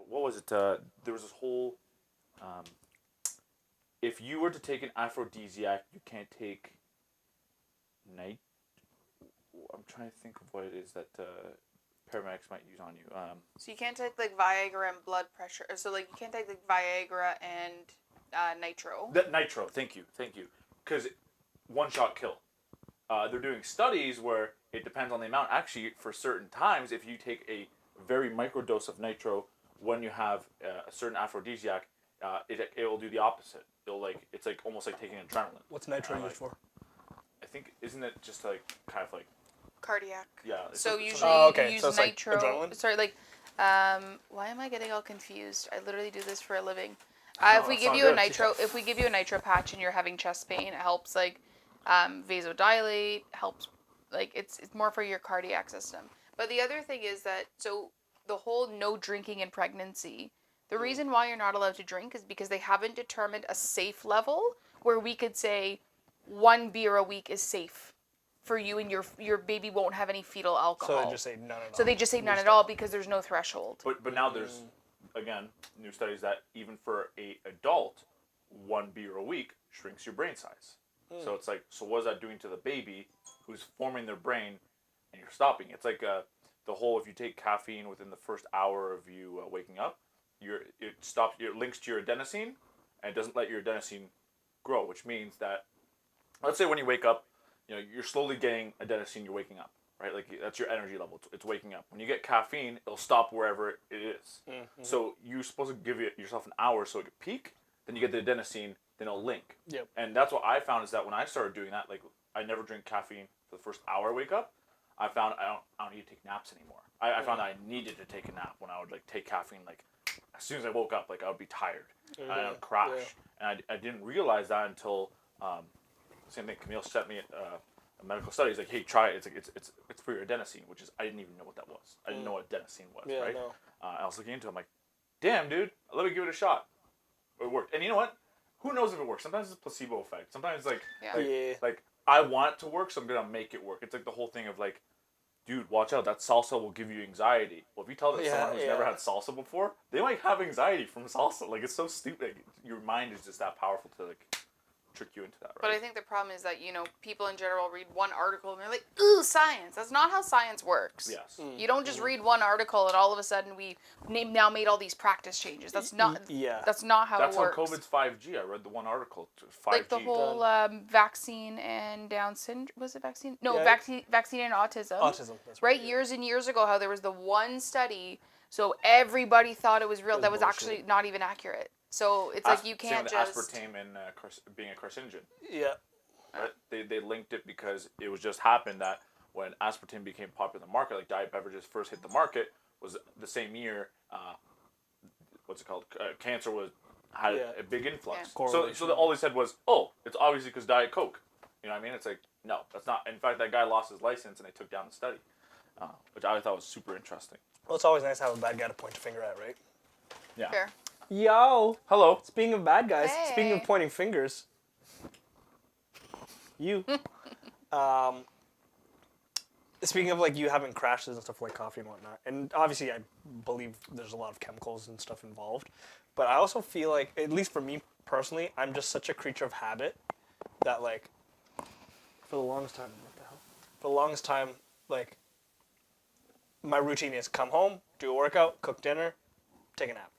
what was it? There was this whole. Um, if you were to take an aphrodisiac, you can't take night. I'm trying to think of what it is that paramedics might use on you. So you can't take like Viagra and blood pressure. So like you can't take like Viagra and nitro. That nitro. Thank you. Because one shot kill. They're doing studies where it depends on the amount. Actually, for certain times, if you take a very micro dose of nitro when you have a certain aphrodisiac, it will do the opposite. It's like almost like taking adrenaline. What's nitro used for? I think isn't it just like kind of like Cardiac. yeah. So usually you use so it's nitro. like adrenaline? Sorry, like, why am I getting all confused? I literally do this for a living. No, If we it's give not you a good. nitro, if we give you a nitro patch and you're having chest pain, it helps like vasodilate. Helps like it's more for your cardiac system. But the other thing is that so the whole no drinking in pregnancy. The reason why you're not allowed to drink is because they haven't determined a safe level where we could say 1 beer a week is safe for you and your baby won't have any fetal alcohol. So they just say none at all. So they just say none at all because there's no threshold. But now there's again new studies that even for a adult, 1 beer a week shrinks your brain size. So it's like, so what is that doing to the baby who's forming their brain, and you're stopping? It's like the whole if you take caffeine within the first hour of you waking up, it links to your adenosine, and it doesn't let your adenosine grow, which means that let's say when you wake up, you're slowly getting adenosine. You're waking up, right? Like that's your energy level. It's waking up. When you get caffeine, it'll stop wherever it is. Mm-hmm. So you're supposed to give yourself an hour so it can peak. Then you get the adenosine. Then it'll link. Yep. And that's what I found is that when I started doing that, like I never drink caffeine for the first hour I wake up. I found I don't need to take naps anymore. I found that I needed to take a nap when I would like take caffeine. Like as soon as I woke up, like I would be tired and I would crash. Yeah. And I didn't realize that until same thing. Camille sent me a medical study. He's like, hey, try it. It's like it's for your adenosine, which is I didn't even know what that was. I didn't know what adenosine was. Yeah, right? no. I was looking into it. I'm like, damn, dude, let me give it a shot. It worked. And you know what? Who knows if it works? Sometimes it's a placebo effect. Sometimes like I want it to work, so I'm gonna make it work. It's like the whole thing of like, dude, watch out, that salsa will give you anxiety. Well, if you tell that someone who's never had salsa before, they might have anxiety from salsa. Like it's so stupid. Like, your mind is just that powerful to like trick you into that, right? But I think the problem is that, people in general read one article and they're like, ooh, science. That's not how science works. Yes. You don't just read one article and all of a sudden we now made all these practice changes. That's not that's not how it works. That's how COVID's 5G. I read the one article. 5G. Like the whole vaccine and Down syndrome. Was it vaccine? No, vaccine and autism. Autism. That's right? Years and years ago, how there was the one study, so everybody thought it was real. That was actually not even accurate. So it's like you can't just aspartame and being a carcinogen. Yeah. Right? They linked it because it was just happened that when aspartame became popular in the market, like diet beverages first hit the market, was the same year. What's it called? Cancer had a big influx. Yeah. So all they said was, oh, it's obviously because Diet Coke. You know what I mean? It's like no, that's not. In fact, that guy lost his license and they took down the study, which I thought was super interesting. Well, it's always nice to have a bad guy to point a finger at, right? Yeah. Fair. Yo. Hello. Speaking of bad guys, Hey. speaking of pointing fingers, you. Speaking of like you having crashes and stuff like coffee and whatnot, and obviously I believe there's a lot of chemicals and stuff involved, but I also feel like, at least for me personally, I'm just such a creature of habit that like, for the longest time, like, my routine is come home, do a workout, cook dinner, take a nap.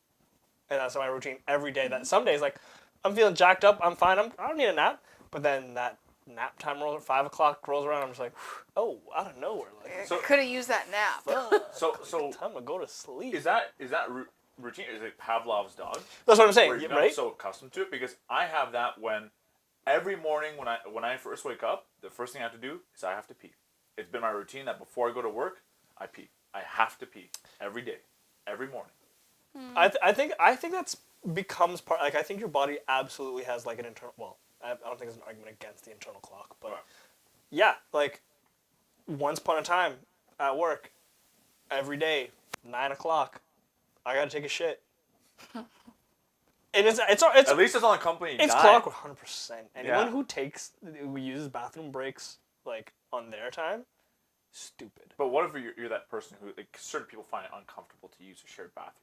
And that's my routine every day. That some days, like, I'm feeling jacked up, I'm fine, I don't need a nap. But then that nap time rolls, 5 o'clock rolls around, I'm just like, oh, out of nowhere. Like, could have used that nap. So time to go to sleep. Is that routine? Is it Pavlov's dog? That's what I'm saying, Where you're right? so accustomed to it, because I have that when every morning when I first wake up, the first thing I have to do is I have to pee. It's been my routine that before I go to work, I pee. I have to pee every day, every morning. I think that's becomes part. Like, I think your body absolutely has like an internal. Well, I don't think there's an argument against the internal clock, but yeah, like once upon a time at work, every day 9 o'clock, I gotta take a shit. And it's at least it's on the company. It's dime. clock 100%. Anyone who uses bathroom breaks like on their time, stupid. But what if you're that person who, like, certain people find it uncomfortable to use a shared bathroom?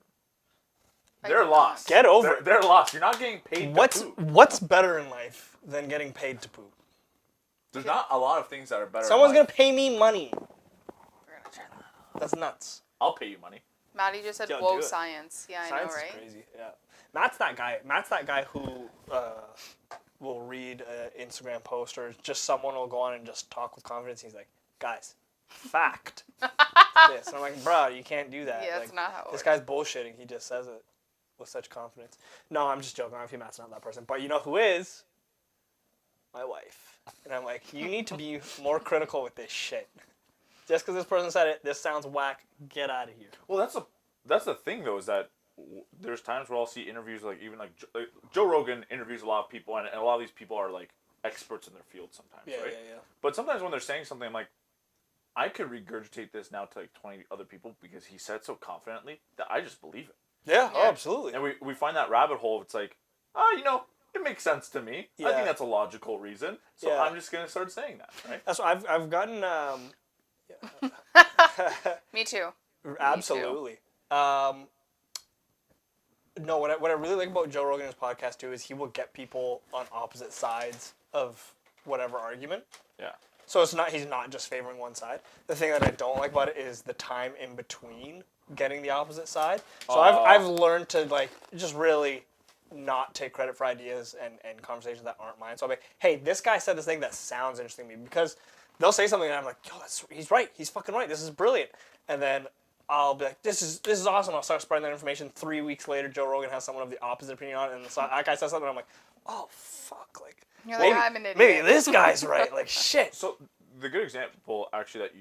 They're do lost. Get over it. They're lost. You're not getting paid to poop. What's better in life than getting paid to poop? There's not a lot of things that are better. Someone's in gonna life. pay me money. We're gonna try that. That's nuts. I'll pay you money. Maddie just said, Yo, "Whoa, do it. science." Yeah, I Science know, right? is crazy. Yeah. Matt's that guy. Matt's that guy who will read an Instagram post or just someone will go on and just talk with confidence. He's like, guys, fact. This. And I'm like, bro, you can't do that. Yeah, like, that's not how it this works. guy's bullshitting. He just says it with such confidence. No, I'm just joking. Obviously, Matt's not that person. But you know who is? My wife. And I'm like, you need to be more critical with this shit. Just because this person said it, this sounds whack. Get out of here. Well, that's the thing though, is that there's times where I'll see interviews like even like Joe Rogan interviews a lot of people, and a lot of these people are like experts in their field sometimes, right? Yeah. But sometimes when they're saying something, I'm like, I could regurgitate this now to like 20 other people because he said it so confidently that I just believe it. Yeah, Yeah. oh, absolutely. And we find that rabbit hole. It's like, it makes sense to me. I Yeah. think that's a logical reason. So Yeah. I'm just gonna start saying that, right? That's what I've gotten. Me too. Absolutely. No, what I really like about Joe Rogan's podcast too is he will get people on opposite sides of whatever argument. Yeah. So he's not just favoring one side. The thing that I don't like about it is the time in between getting the opposite side. So I've learned to like just really not take credit for ideas and conversations that aren't mine. So I'm like, hey, this guy said this thing that sounds interesting to me, because they'll say something and I'm like, yo, he's right. He's fucking right. This is brilliant. And then I'll be like, this is awesome. I'll start spreading that information. 3 weeks later, Joe Rogan has someone of the opposite opinion on it, and that guy says something, and I'm like, oh, fuck. Like, You're like, I'm an idiot. maybe this guy's right. Like, shit. So the good example actually that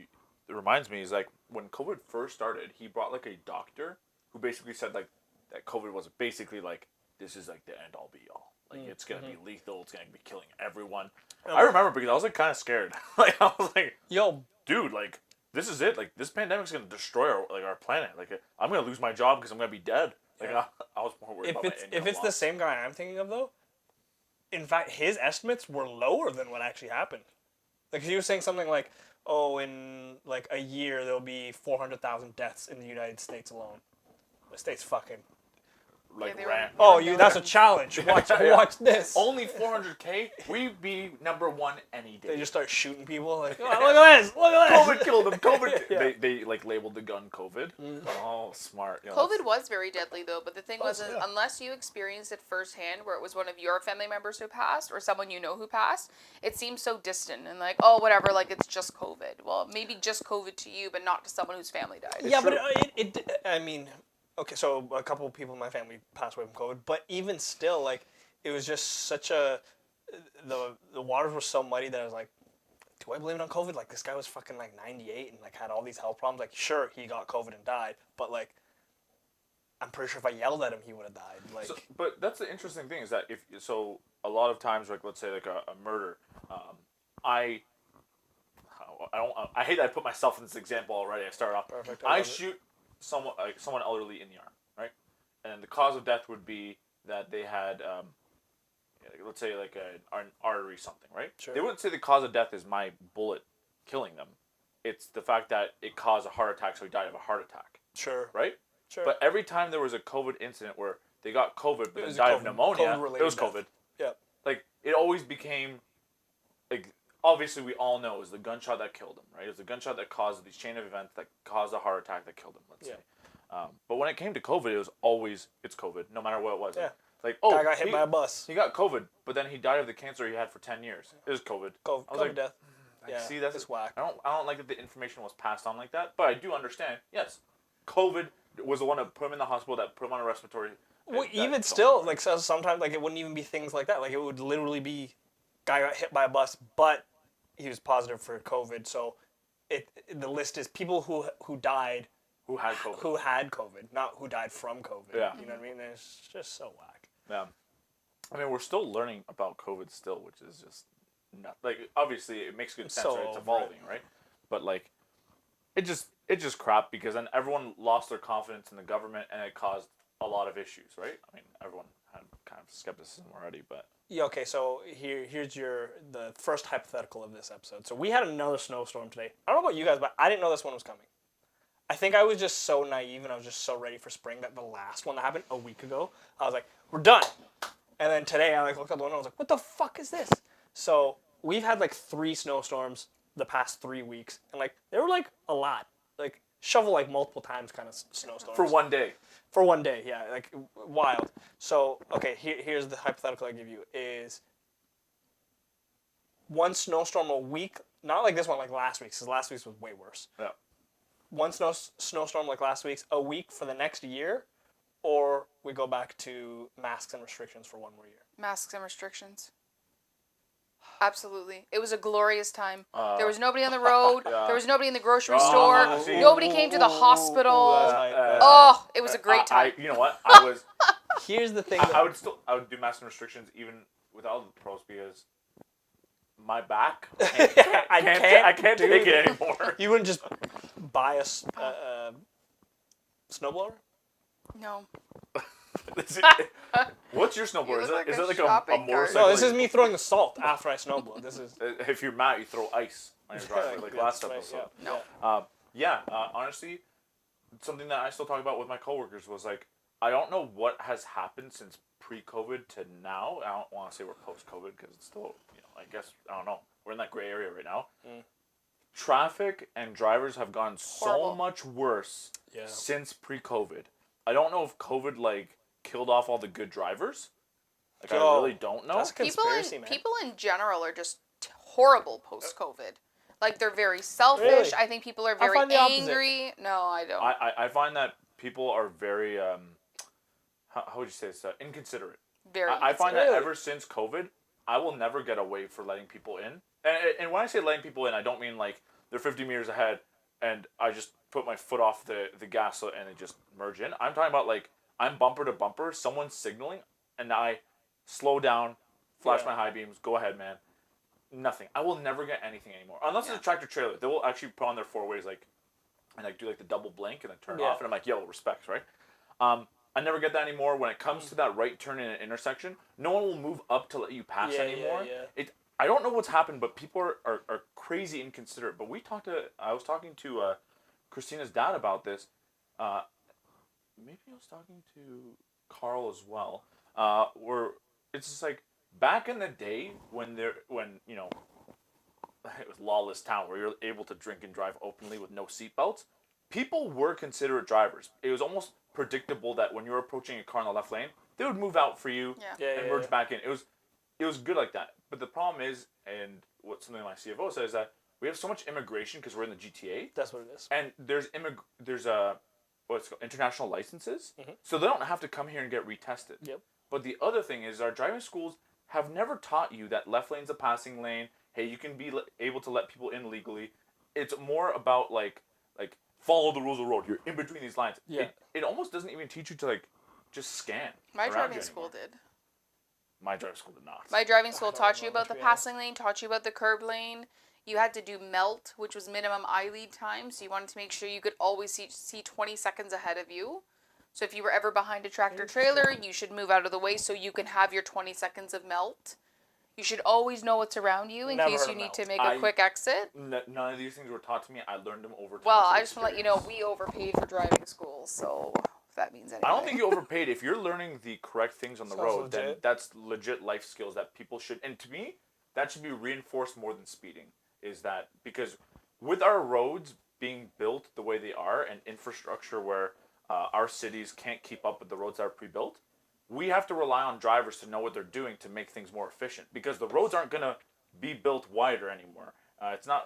it reminds me is like when COVID first started, he brought like a doctor who basically said like that COVID was basically like, this is like the end all be all. Like it's gonna be lethal. It's gonna be killing everyone. I remember because I was like kind of scared. Like I was like, Yo, dude, like this is it. Like this pandemic's gonna destroy our planet. Like I'm gonna lose my job because I'm gonna be dead. Like I was more worried about my income if it's the loss. same guy I'm thinking of, though, in fact, his estimates were lower than what actually happened. Like, he was saying something like, oh, in like a year, there'll be 400,000 deaths in the United States alone. The state's fucking... like they ran. were- Oh, that's a challenge. Watch this. Only 400K. We'd be number one any day. They just start shooting people like, oh, look at this, look at this. COVID killed them. COVID. Yeah. They like labeled the gun COVID. Oh, smart. You know, COVID was very deadly though, but the thing was, yeah. unless you experienced it firsthand, where it was one of your family members who passed or someone you know who passed, it seems so distant and like, oh, whatever, like it's just COVID. Well, maybe just COVID to you, but not to someone whose family died. Yeah, true. but I mean, okay, so a couple of people in my family passed away from COVID, but even still, like, it was just such a, the waters were so muddy that I was like, do I blame it on COVID? Like, this guy was fucking like 98 and like had all these health problems. Like, sure, he got COVID and died, but like, I'm pretty sure if I yelled at him, he would have died. Like, but that's the interesting thing is that a lot of times, like let's say like a murder, I hate that I put myself in this example already. I start off. Perfect. I shoot someone elderly in the arm, right? And the cause of death would be that they had, let's say like an artery something, right? Sure. They wouldn't say the cause of death is my bullet killing them. It's the fact that it caused a heart attack, so he died of a heart attack, Sure. right? Sure. But every time there was a COVID incident where they got COVID but then was a died of COVID- pneumonia, COVID-related it was death. COVID. Yeah. Like it always became, like obviously we all know it was the gunshot that killed him, right? It was the gunshot that caused these chain of events that caused a heart attack that killed him. Let's say. But when it came to COVID, it was always it's COVID, no matter what it was. Yeah. Like oh, Guy got hit by a bus. he got COVID, but then he died of the cancer he had for 10 years. It was COVID. COVID, I was like, death. Like, see, that's it's whack. I don't like that the information was passed on like that, but I do understand. Yes, COVID was the one that put him in the hospital, that put him on a respiratory. Well, that even killed still, him. like so sometimes, like it wouldn't even be things like that. Like it would literally be, guy got hit by a bus, but he was positive for COVID. So, the list is people who died who had COVID. who had COVID, not who died from COVID. Yeah. You know what I mean? And it's just so whack. Yeah. I mean, we're still learning about COVID still, which is just not like obviously it makes good sense, So right? It's over evolving, right? But like, it's just crap because then everyone lost their confidence in the government and it caused a lot of issues, right? I mean, everyone had kind of skepticism already, but Yeah. Okay. So here's the first hypothetical of this episode. So we had another snowstorm today. I don't know about you guys, but I didn't know this one was coming. I think I was just so naive and I was just so ready for spring that the last one that happened a week ago, I was like, we're done. And then today I like looked out the window and I was like, what the fuck is this? So we've had like 3 snowstorms the past 3 weeks, and like they were like a lot, like shovel like multiple times kind of snowstorms. For one day. For one day, yeah, like wild. So okay, here's the hypothetical I give you is one snowstorm a week, not like this one like last week's, because last week's was way worse. Yeah. One snowstorm like last week's a week for the next year, or we go back to masks and restrictions for one more year. Masks and restrictions. Absolutely. It was a glorious time. There was nobody on the road. Yeah. There was nobody in the grocery store. See. Nobody came to the hospital. That's It was a great time. You know what? I was. Here's the thing. I would do mask and restrictions even without the pros because my back. I can't do take it anymore. You wouldn't just buy a snowblower? No. What's your snowboard? You look Is like it like a a shopping cart. motorcycle? No, this is me throwing the salt after I snowblow. This is If you're mad, you throw ice on your driveway, like last That's right, episode. yeah. No. Honestly, something that I still talk about with my coworkers was like, I don't know what has happened since pre-COVID to now. I don't want to say we're post-COVID because it's still, I guess, I don't know. We're in that gray area right now. Traffic and drivers have gotten so Horrible. much worse Yeah. since pre-COVID. I don't know if COVID, killed off all the good drivers. I Yo, really don't know. that's a conspiracy, man. People in general are just horrible post-COVID. Like, they're very selfish. Really? I think people are very find the opposite. angry. No, I don't. I find that people are very, how would you say this? Inconsiderate. Very I find that Really? ever since COVID, I will never get away for letting people in. And when I say letting people in, I don't mean like they're 50 meters ahead and I just put my foot off the gas and they just merge in. I'm talking about like I'm bumper to bumper, someone's signaling, and I slow down, flash my high beams, go ahead, man. Nothing. I will never get anything anymore. Unless it's a tractor trailer. They will actually put on their 4-ways and do the double blink and then turn it off and I'm like, yo, respect, right? I never get that anymore. When it comes to that right turn in an intersection, no one will move up to let you pass anymore. Yeah. I don't know what's happened, but people are crazy inconsiderate. But I was talking to Christina's dad about this. Maybe I was talking to Carl as well. Where it's just like back in the day when it was lawless town where you're able to drink and drive openly with no seatbelts. People were considerate drivers. It was almost predictable that when you were approaching a car in the left lane, they would move out for you and merge back in. It was good like that. But the problem is, and what something my CFO says, is that we have so much immigration because we're in the GTA. That's what it is. And there's what's called international licenses, so they don't have to come here and get retested. Yep. But the other thing is, our driving schools have never taught you that left lane's a passing lane. Hey, you can be able to let people in legally. It's more about like follow the rules of the road. You're in between these lines. Yeah. It almost doesn't even teach you to just scan. My around driving you school anymore. did. My driving school did not. My driving school don't taught you remember, about to the be honest. passing lane, taught you about the curb lane. You had to do melt, which was minimum eye lead time, so you wanted to make sure you could always see 20 seconds ahead of you. So if you were ever behind a tractor trailer, you should move out of the way so you can have your 20 seconds of melt. You should always know what's around you in Never case heard you of need melt. to make a quick exit. None of these things were taught to me. I learned them over time. Well, through I just want to let you know we overpaid for driving school, so if that means anything. I don't think you overpaid. If you're learning the correct things on the Sounds road, then legit. that's legit life skills that people should. And to me, that should be reinforced more than speeding. Is that because with our roads being built the way they are and infrastructure where our cities can't keep up with the roads that are pre-built, we have to rely on drivers to know what they're doing to make things more efficient. Because the roads aren't gonna be built wider anymore.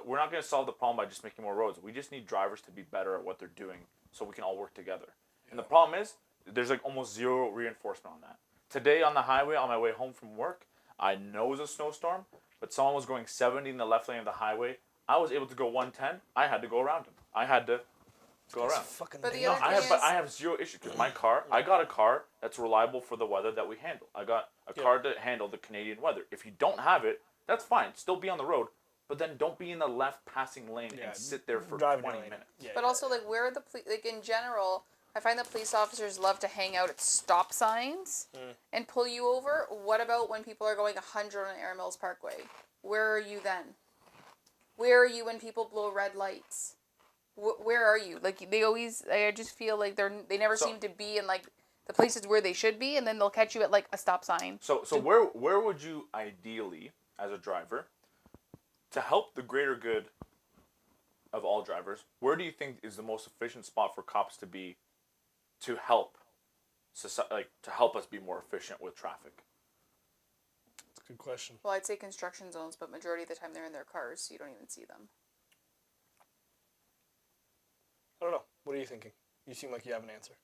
We're not gonna solve the problem by just making more roads. We just need drivers to be better at what they're doing so we can all work together. And the problem is, there's almost zero reinforcement on that. Today on the highway, on my way home from work, I know it was a snowstorm, but someone was going 70 in the left lane of the highway. I was able to go 110. I had to go around him. I had to go around. Fucking But the damn. other thing I have zero issue because my car, I got a car that's reliable for the weather that we handle. I got a car to handle the Canadian weather. If you don't have it, that's fine. Still be on the road, but then don't be in the left passing lane and sit there for Drive 20 your lane. minutes. Yeah, But also, where are the in general, I find that police officers love to hang out at stop signs and pull you over. What about when people are going 100 on Air Mills Parkway? Where are you then? Where are you when people blow red lights? Where are you? Like they always, I just feel like they never So- seem to be in like the places where they should be, and then they'll catch you at like a stop sign. So where would you ideally, as a driver, to help the greater good of all drivers, where do you think is the most efficient spot for cops to be, to help, to help us be more efficient with traffic? That's a good question. Well, I'd say construction zones, but majority of the time they're in their cars, so you don't even see them. I don't know. What are you thinking? You seem like you have an answer.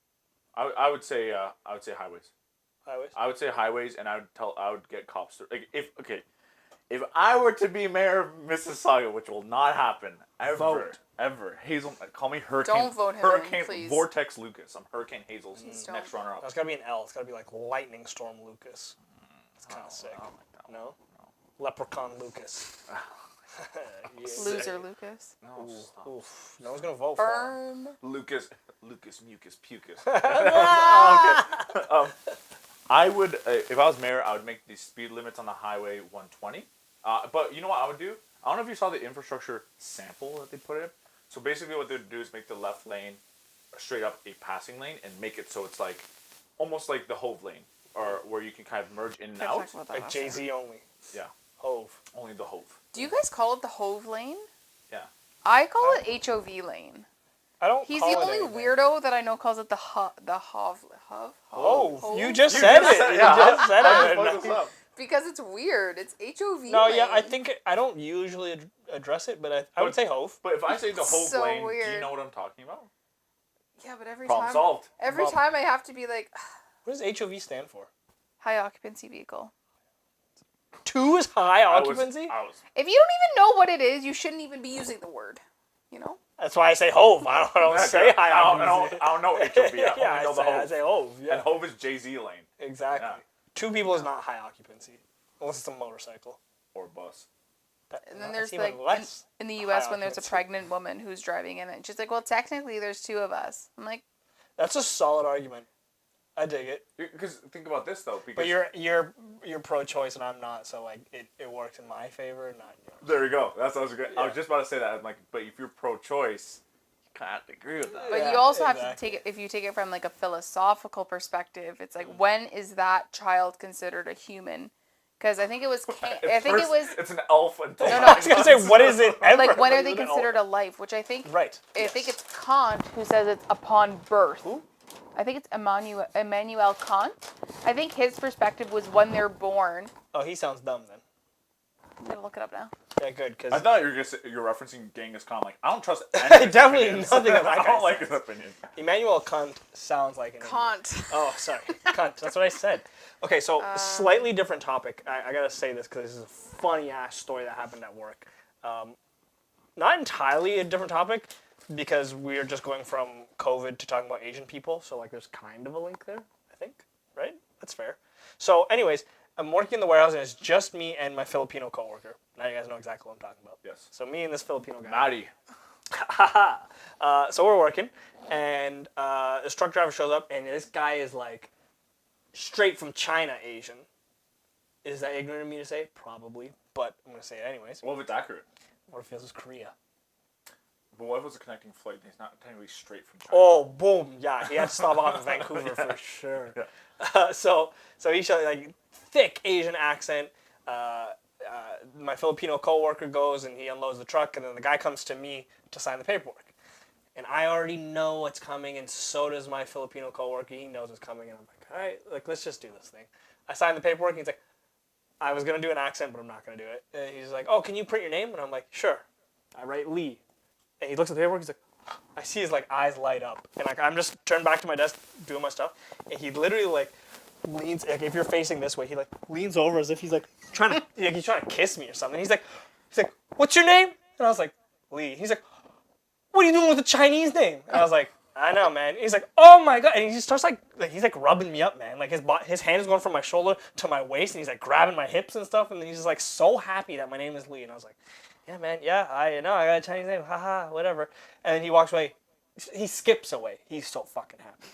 I would say highways. Highways? I would say highways, and I would get cops to, like, if I were to be mayor of Mississauga, which will not happen Vote. ever. Hazel, call me Hurricane. Don't vote him in, Hurricane please. Vortex Lucas. I'm Hurricane Hazel's Please next don't. runner-up. It's got to be an L. It's got to be like Lightning Storm Lucas. It's kind of sick. No? Leprechaun Lucas. Yeah. Loser Lucas. No, stop. Oof. No one's going to vote for him. Burn. Lucas, mucus, pucus. I would, if I was mayor, I would make the speed limits on the highway 120. But you know what I would do? I don't know if you saw the infrastructure sample that they put in. So basically what they would do is make the left lane straight up a passing lane and make it so it's like, almost like the Hove lane, or where you can kind of merge in and Can't out. talk about that Like last Jay-Z only. Yeah, Hove. only the Hove. Do you guys call it the Hove lane? Yeah. I call it HOV lane. I don't He's call the it only anything. weirdo that I know calls it the Hove. Oh, you Hove? just said it. said- You yeah, just said I it. fucked this up. Because it's weird. It's HOV. No, lane. yeah, I think I don't usually address it, but I would say Hove. But if I say the Hove So lane, do you weird. know what I'm talking about? Yeah, but every Problem time, solved. every Problem- time I have to be like, What does HOV stand for? high occupancy vehicle. 2 is high I was- occupancy? I was If you don't even know what it is, you shouldn't even be using the word. You know? That's why I say Hove. I don't say high occupancy. I don't know HOV. I Yeah, only know the I Hove. say Hove. Yeah, And Hove is Jay-Z lane. exactly. Yeah. 2 people is not high occupancy, unless it's a motorcycle. Or bus. And then That's there's even like less. in the U.S. high when there's a occupancy. pregnant woman who's driving in it, she's like, well, technically there's 2 of us. I'm like, That's a solid argument. I dig it. Because think about this though. Because But you're pro-choice and I'm not, so like it works in my favor, not yours. there you go. That's what I was good. I was Yeah. just about to say that. I'm like, but if you're pro-choice, you kind of have to agree with that. but Yeah, you also have to exactly. take it, if you take it from like a philosophical perspective, it's like, when is that child considered a human? Because I think it was, I think it was, It's an elf until No, no. I was gonna say, what is it ever? like, when are they What is it? considered a life? Which I think, Right. I think it's Kant who says it's upon birth. Who? I think it's Immanuel Kant. I think his perspective was when they're born. Oh, he sounds dumb then. I'm gonna look it up now. Yeah, good, because I thought you were gonna say, you're referencing Genghis Khan. Like, I don't trust Definitely opinions. nothing that I guy don't like says. his opinion. Immanuel Kant sounds like an idiot. Kant. Oh, sorry. Cunt. That's what I said. Okay, so slightly different topic. I gotta say this because this is a funny ass story that happened at work. Not entirely a different topic because we're just going from COVID to talking about Asian people. So like, there's kind of a link there. I think, right? That's fair. So, anyways, I'm working in the warehouse and it's just me and my Filipino coworker. Now you guys know exactly what I'm talking about. Yes. So me and this Filipino guy. Maddie. So we're working, and this truck driver shows up, and this guy is like straight from China Asian. Is that ignorant of me to say? Probably, but I'm gonna say it anyways. What if it's accurate? What if it was Korea? But what if it was a connecting flight and he's not technically straight from China? Oh, boom! Yeah, he had to stop off in Vancouver for sure. Yeah. So he showed like thick Asian accent. My Filipino coworker goes and he unloads the truck, and then the guy comes to me to sign the paperwork. And I already know what's coming, and so does my Filipino coworker. He knows what's coming, and I'm like, all right, like let's just do this thing. I signed the paperwork, and he's like, I was gonna do an accent, but I'm not gonna do it. And he's like, oh, can you print your name? And I'm like, sure. I write Lee, and he looks at the paperwork. He's like, I see his like eyes light up, and like I'm just turned back to my desk doing my stuff, and he literally like leans. Like if you're facing this way, he like leans over as if he's like trying to like he's trying to kiss me or something. He's like, what's your name? And I was like, Lee. He's like, what are you doing with a Chinese name? And I was like, I know, man. He's like, oh my god, and he just starts like he's like rubbing me up, man. Like his hand is going from my shoulder to my waist, and he's like grabbing my hips and stuff, and he's just like so happy that my name is Lee, and I was like, yeah, man, yeah, I know, I got a Chinese name, haha, whatever. And then he walks away. He skips away. He's so fucking happy.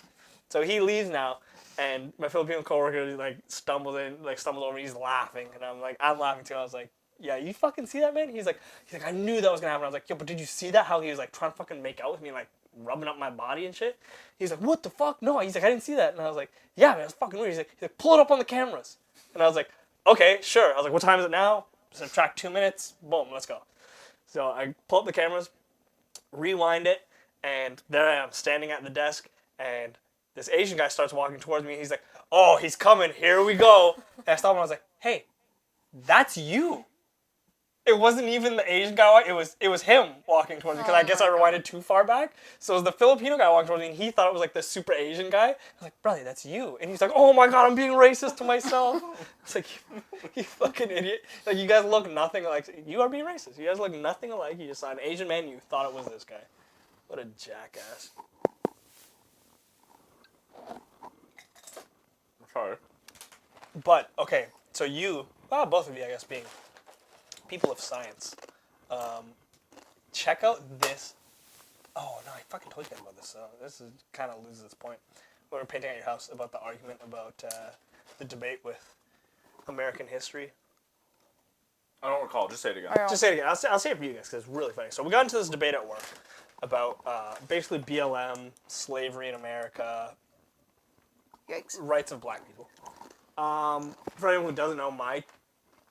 So he leaves now, and my Filipino coworker like stumbled over, and he's laughing, and I'm laughing too. I was like, yeah, you fucking see that, man? He's like, I knew that was gonna happen. I was like, yo, but did you see that? How he was like trying to fucking make out with me, and, like rubbing up my body and shit. He's like, what the fuck? No, he's like, I didn't see that. And I was like, yeah, man, it's fucking weird. He's like, pull it up on the cameras. And I was like, okay, sure. I was like, what time is it now? Subtract 2 minutes. Boom, let's go. So I pull up the cameras, rewind it, and there I am standing at the desk, and this Asian guy starts walking towards me. And he's like, oh, he's coming. Here we go. And I stopped and I was like, hey, that's you. It wasn't even the Asian guy. It was him walking towards me because I guess I rewinded too far back. So it was the Filipino guy walking towards me, and he thought it was like the super Asian guy. I was like, brother, that's you. And he's like, oh my god, I'm being racist to myself. It's like, you fucking idiot. Like, you guys look nothing alike. You are being racist. You guys look nothing alike. You just saw an Asian man and you thought it was this guy. What a jackass. Sorry. But, okay, so you, well, both of you, I guess, being people of science, check out this. Oh, no, I fucking told you guys about this. This is kind of loses its point. We were painting at your house about the argument about the debate with American history. I don't recall. Just say it again. Just say it again. I'll say it for you guys because it's really funny. So we got into this debate at work about basically BLM, slavery in America, Yikes. rights of black people. For anyone who doesn't know, my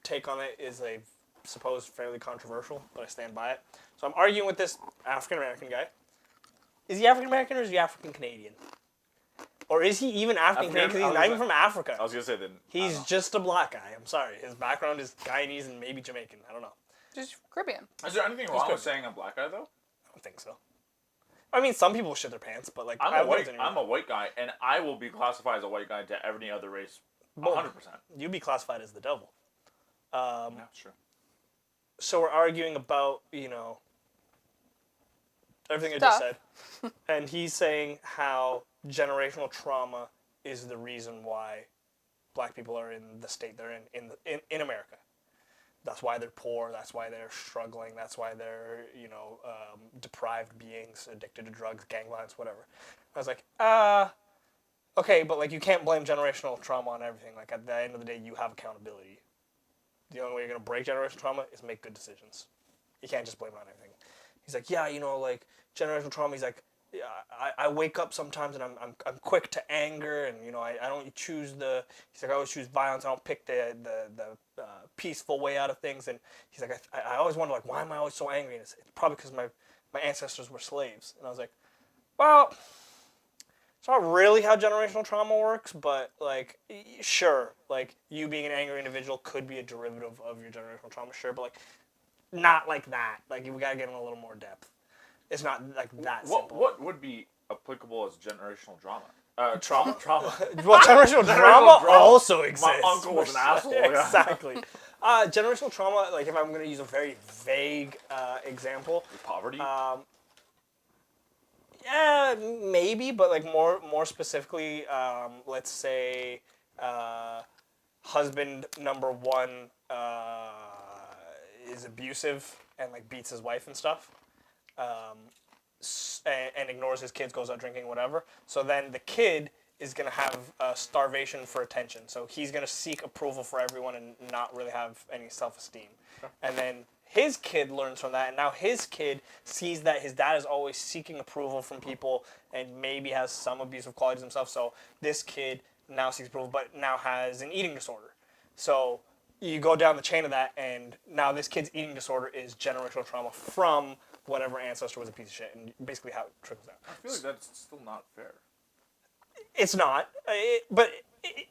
take on it is a supposed fairly controversial, but I stand by it. So I'm arguing with this African-American guy. Is he African-American or is he African-Canadian? Or is he even African-Canadian because he's not even from Africa? I was going to say that. He's just a black guy. I'm sorry. His background is Guyanese and maybe Jamaican. I don't know. Just Caribbean. Is there anything wrong with saying a black guy, though? I don't think so. I mean, some people shit their pants, but like I'm a white guy, and I will be classified as a white guy to any other race 100%. You'd be classified as the devil. Yeah, sure. So we're arguing about, everything I just said. And he's saying how generational trauma is the reason why black people are in the state they're in America. That's why they're poor. That's why they're struggling. That's why they're, deprived beings, addicted to drugs, gang violence, whatever. I was like, okay, but like you can't blame generational trauma on everything. Like at the end of the day, you have accountability. The only way you're going to break generational trauma is make good decisions. You can't just blame it on everything. He's like, yeah, like generational trauma. He's like, yeah, I wake up sometimes and I'm quick to anger and I don't choose he's like I always choose violence. I don't pick the peaceful way out of things. And he's like I always wonder like why am I always so angry? And it's probably because my ancestors were slaves. And I was like, well, it's not really how generational trauma works, but like sure, like you being an angry individual could be a derivative of your generational trauma, sure, but like not like that. Like we gotta get in a little more depth. It's not like that simple. What would be applicable as generational drama? Trauma. Well, generational drama also exists. My uncle was an asshole. Yeah. Exactly. Generational trauma, like if I'm going to use a very vague example. Poverty? Yeah, maybe, but like more specifically, let's say husband number one is abusive and like beats his wife and stuff. And ignores his kids, goes out drinking, whatever. So then the kid is going to have starvation for attention. So he's going to seek approval for everyone and not really have any self-esteem. Sure. And then his kid learns from that, and now his kid sees that his dad is always seeking approval from people and maybe has some abusive qualities himself. So this kid now seeks approval, but now has an eating disorder. So you go down the chain of that, and now this kid's eating disorder is generational trauma from whatever ancestor was a piece of shit, and basically how it trickles down. I feel like that's still not fair. It's not, but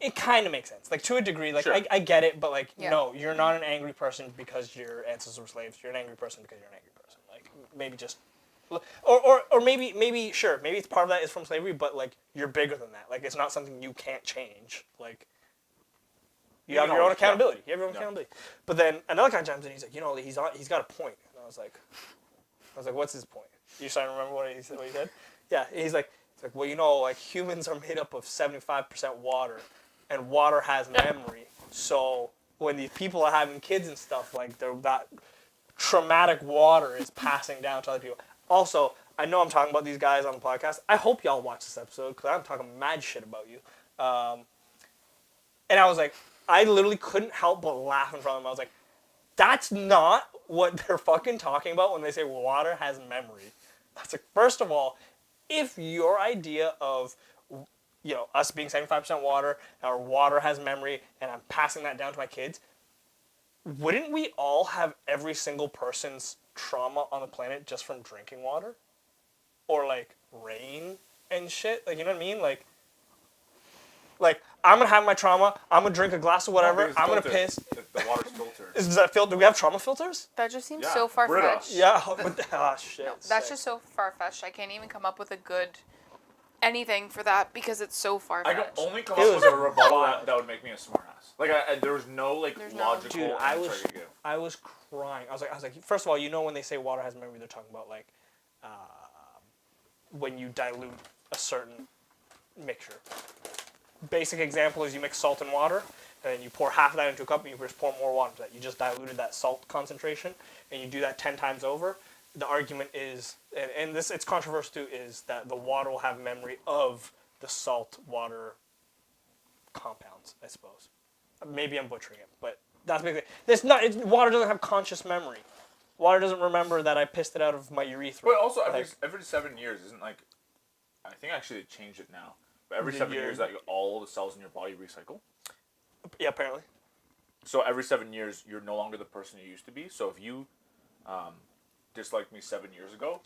it kind of makes sense. Like, to a degree, like, sure. I get it, but, like, no, you're not an angry person because your ancestors were slaves. You're an angry person because you're an angry person. Like, maybe just... Or maybe, sure, maybe it's part of that is from slavery, but, like, you're bigger than that. Like, it's not something you can't change. Like, you have your own accountability. You have your own accountability. But then another guy chimes in, he's like, he's got a point. And I was like, what's his point? You starting to remember what he said? Yeah, he's like, well, like humans are made up of 75% water, and water has memory. So when these people are having kids and stuff, like that traumatic water is passing down to other people. Also, I know I'm talking about these guys on the podcast. I hope y'all watch this episode because I'm talking mad shit about you. And I was like, I literally couldn't help but laugh in front of him. I was like, That's not what they're fucking talking about when they say water has memory. That's like, first of all, if your idea of, us being 75% water, our water has memory, and I'm passing that down to my kids, wouldn't we all have every single person's trauma on the planet just from drinking water? Or, like, rain and shit? Like, you know what I mean? Like I'm going to have my trauma, I'm going to drink a glass of whatever, I'm going to piss. The water's filtered. Does that feel, do we have trauma filters? That just seems Yeah, so far-fetched. Yeah, shit. No, that's sick. just so far-fetched. I can't even come up with a good anything for that because it's so I far-fetched. can only come It up was with a rebuttal wild. that would make me a smartass. Like, there was no, There's no- logical Dude, I answer was I could give. I was crying. I was like, first of all, when they say water has memory, they're talking about like when you dilute a certain mixture. Basic example is you mix salt and water, and then you pour half of that into a cup, and you just pour more water into that. You just diluted that salt concentration, and you do that 10 times over. The argument is, and this it's controversial too, is that the water will have memory of the salt water compounds, I suppose. Maybe I'm butchering it, but that's basically. Water doesn't have conscious memory. Water doesn't remember that I pissed it out of my urethra. But also, every Like, 7 years isn't like. I think actually they changed it now. But every The 7 year- years, that all the cells in your body recycle. yeah, apparently. So every 7 years, you're no longer the person you used to be. So if you disliked me 7 years ago,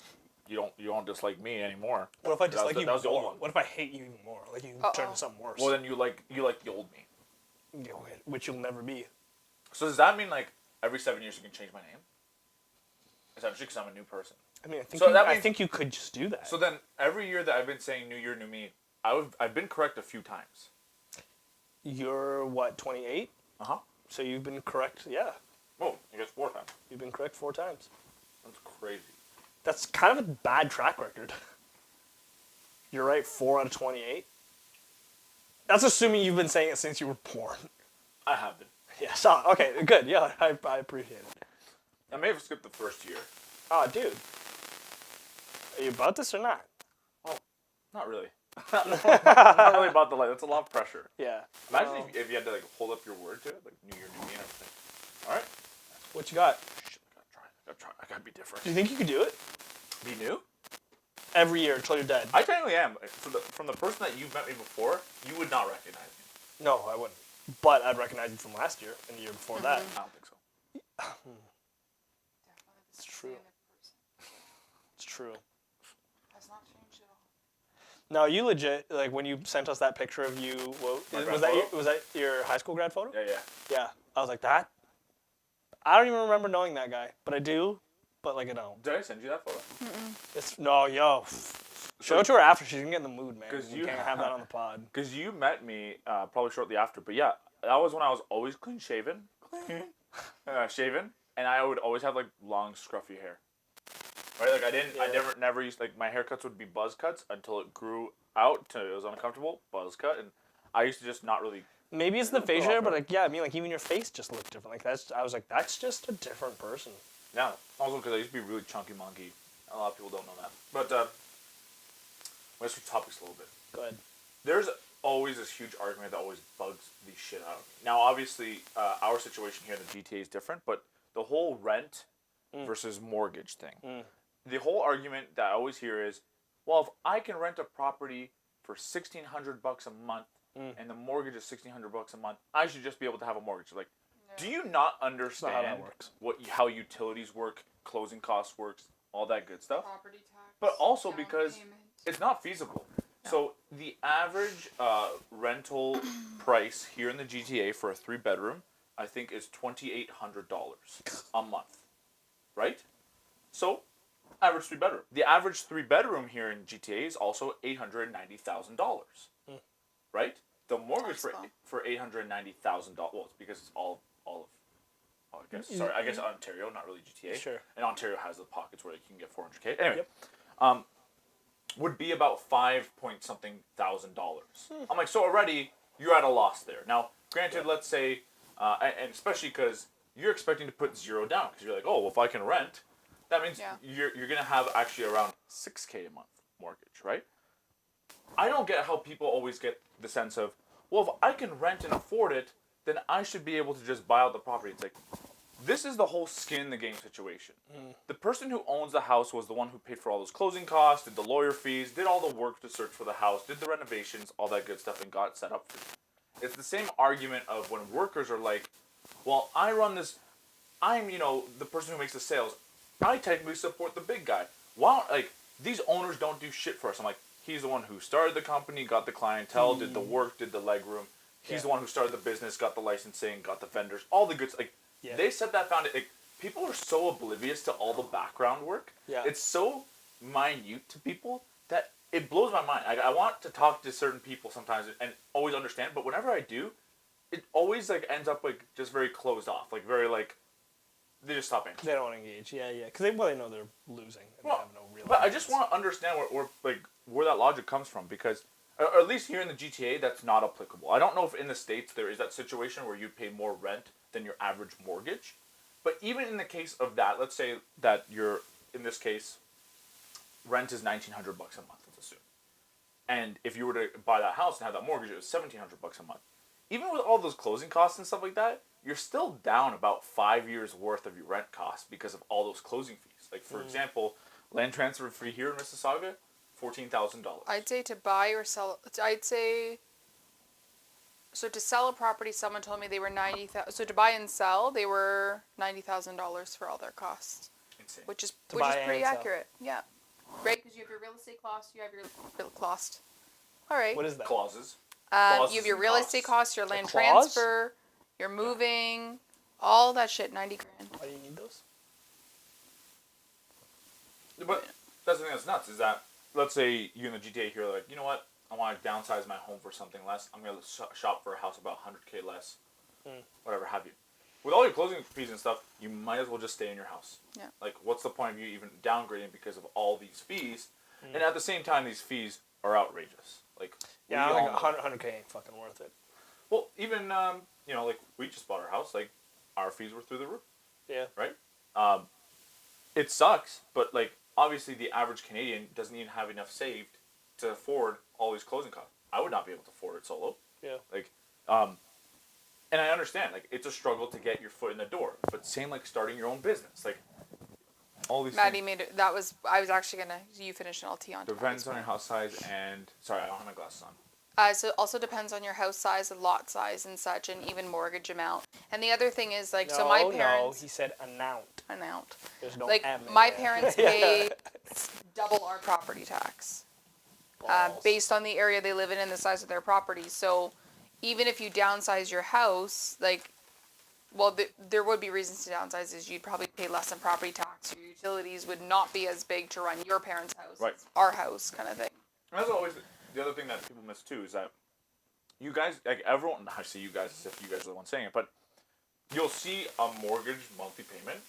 you don't dislike me anymore. What if I dislike you that was the old more? one. What if I hate you even more? Like you turn into something worse. Well, then you like the old me. Which you'll never be. So does that mean like every 7 years you can change my name? Essentially, because I'm a new person. I mean, I think you could just do that. So then every year that I've been saying New Year, New Me, I've been correct a few times. You're what, 28? Uh-huh. So you've been correct, yeah. Oh, I guess 4 times. You've been correct 4 times. That's crazy. That's kind of a bad track record. You're right, 4 out of 28. That's assuming you've been saying it since you were born. I have been. Yeah, so, okay, good. Yeah, I appreciate it. I may have skipped the first year. Oh, dude. Are you about this or not? Oh, not really. Not really about the light. That's a lot of pressure. Yeah. Imagine if you had to like hold up your word to it, like New Year, New Me, and everything. All right. What you got? Shit, I gotta try. I gotta be different. Do you think you could do it? Be new? Every year until you're dead? I technically am. From the person that you've met me before, you would not recognize me. No, I wouldn't. But I'd recognize you from last year and the year before that. I don't think so. It's true. It's true. Has not changed at all. No, you legit, like when you sent us that picture of you, My was grad photo? that your high school grad photo? Yeah. Yeah. I was like, that? I don't even remember knowing that guy, but I do, but like I don't. Did I send you that photo? It's, no, yo. Show it to her after. She's gonna get in the mood, man. 'Cause We you- can't have that on the pod. Because you met me probably shortly after. But yeah, that was when I was always clean shaven. Shaven. And I would always have like long scruffy hair. Right? Like I never used, like my haircuts would be buzz cuts until it grew out to it was uncomfortable, buzz cut. And I used to just not really. Maybe it's the facial hair, but like, yeah, I mean, like even your face just looked different. Like I was like, that's just a different person. Yeah. Also because I used to be really chunky monkey. A lot of people don't know that. But let's switch topics a little bit. Go ahead. There's always this huge argument that always bugs the shit out of me. Now, obviously, our situation here in the GTA is different, but the whole rent versus mortgage thing. The whole argument that I always hear is, well, if I can rent a property for $1,600 a month and the mortgage is $1,600 a month, I should just be able to have a mortgage. Like, do you not understand how that works. how utilities work, closing costs works, all that good stuff? Property tax. But also down because payment. it's not feasible. So the average rental price here in the GTA for a 3-bedroom, I think, is $2,800 a month, right? So, average 3-bedroom. The average 3-bedroom here in GTA is also $890,000, right? The mortgage for $890,000. Well, it's because it's all of. I guess Ontario, not really GTA. Sure. And Ontario has the pockets where you can get $400K. Anyway. Yep. Would be about $5,000 $something. I'm like, so already you're at a loss there. Now, granted, let's say, and especially because you're expecting to put $0 down because you're like, oh, well, if I can rent, that means you're gonna have actually around $6K a month mortgage, right? I don't get how people always get the sense of, well, if I can rent and afford it, then I should be able to just buy out the property. It's like, this is the whole skin in the game situation. The person who owns the house was the one who paid for all those closing costs, did the lawyer fees, did all the work to search for the house, did the renovations, all that good stuff, and got it set up for you. It's the same argument of when workers are like, well, I run this, I'm, the person who makes the sales. I technically support the big guy. Wow, like, these owners don't do shit for us. I'm like, he's the one who started the company, got the clientele, did the work, did the legroom. He's the one who started the business, got the licensing, got the vendors, all the good, like, they set that foundation. Like, people are so oblivious to all the background work. Yeah. It's so minute to people that it blows my mind. I want to talk to certain people sometimes and always understand, but whenever I do, it always, like, ends up, like, just very closed off. Like, very, like, they just stop answering. They don't want to engage. Yeah. Because they know they're losing. And Well, they have no real but I evidence. just want to understand where that logic comes from, because or at least here in the GTA, that's not applicable. I don't know if in the States there is that situation where you pay more rent than your average mortgage. But even in the case of that, let's say that in this case, rent is $1,900 a month, let's assume. And if you were to buy that house and have that mortgage, it was $1,700 a month. Even with all those closing costs and stuff like that, you're still down about 5 years worth of your rent costs because of all those closing fees. Like, for example, land transfer fee here in Mississauga, $14,000. I'd say to buy or sell. So to sell a property, someone told me they were $90,000. So to buy and sell, they were $90,000 for all their costs, Insane. which is buy pretty and sell. accurate. Yeah, right. Because you have your real estate costs, you have your cost. All right. What is that? Clauses. You Clauses have your and real costs. estate costs, your land clause? transfer, your moving, all that shit. $90,000. Why do you need those? But that's the thing that's nuts, is that, let's say you in the GTA here are like, you know what, I want to downsize my home for something less. I'm going to shop for a house about $100K less. Whatever have you. With all your closing fees and stuff, you might as well just stay in your house. Yeah. Like, what's the point of you even downgrading because of all these fees? And at the same time, these fees are outrageous. Like, Yeah, we like all know. 100K ain't fucking worth it. Well, even, like, we just bought our house. Like, our fees were through the roof, Yeah. right? It sucks, but, like, obviously the average Canadian doesn't even have enough saved to afford all these closing costs. I would not be able to afford it solo. Yeah. Like, and I understand, like, it's a struggle to get your foot in the door. But same like starting your own business. Like, all these Maddie things. made it. I was actually gonna. You finish and I'll tee on. to Depends Maddie's on your point. house size and... Sorry, I don't have my glasses on. So it also depends on your house size and lot size and such, and even mortgage amount. And the other thing is like, so my parents. he said amount. Amount. There's no Like M in my there. parents pay double our property tax, Balls. based on the area they live in and the size of their property. So even if you downsize your house, like, well, there would be reasons to downsize. Is you'd probably pay less in property tax. Your utilities would not be as big to run your parents' house, Right. as our house, kind of thing. And that's always the other thing that people miss too, is that you guys, like everyone, I say you guys as if you guys are the one saying it, but you'll see a mortgage monthly payment,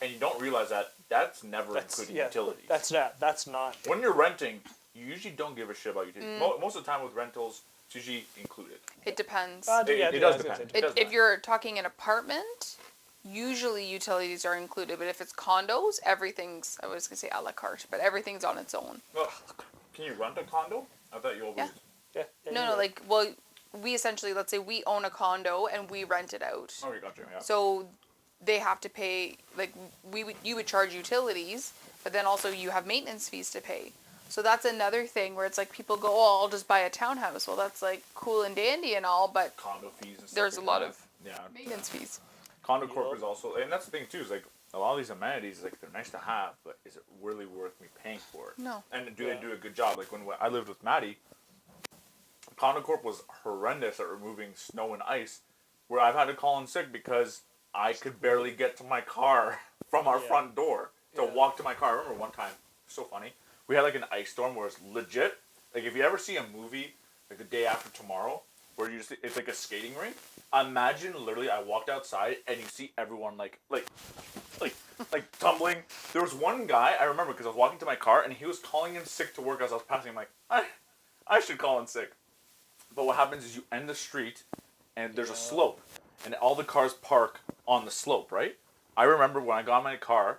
and you don't realize that that's never including utilities. That's not. When you're renting, you usually don't give a shit about utilities. Most of the time with rentals, it's usually included. It depends. It does depend. It does If depend. you're talking an apartment, usually utilities are included. But if it's condos, everything's, I was going to say a la carte, but everything's on its own. Well, can you rent a condo? I thought you always... Yeah. Yeah. No, like, well, we essentially, let's say we own a condo and we rent it out. Okay, gotcha, yeah. So they have to pay, like, you would charge utilities, but then also you have maintenance fees to pay. So that's another thing where it's like people go, oh, I'll just buy a townhouse. Well, that's like cool and dandy and all, but Condo fees and stuff there's a like lot that. of Yeah. maintenance fees. Condo corp is also... And that's the thing, too, is like, a lot of these amenities, like, they're nice to have, but is it really worth me paying for it? No. And do they do a good job? Like, when I lived with Maddie, Condo Corp was horrendous at removing snow and ice, where I've had to call in sick because I could barely get to my car from our front door to walk to my car. I remember one time, so funny, we had like an ice storm where it's legit. Like, if you ever see a movie, like The Day After Tomorrow, where you just, it's like a skating rink, imagine literally I walked outside and you see everyone like tumbling. There was one guy, I remember, because I was walking to my car and he was calling in sick to work as I was passing. I'm like, I should call in sick. But what happens is you end the street and there's a slope and all the cars park on the slope, right? I remember when I got in my car,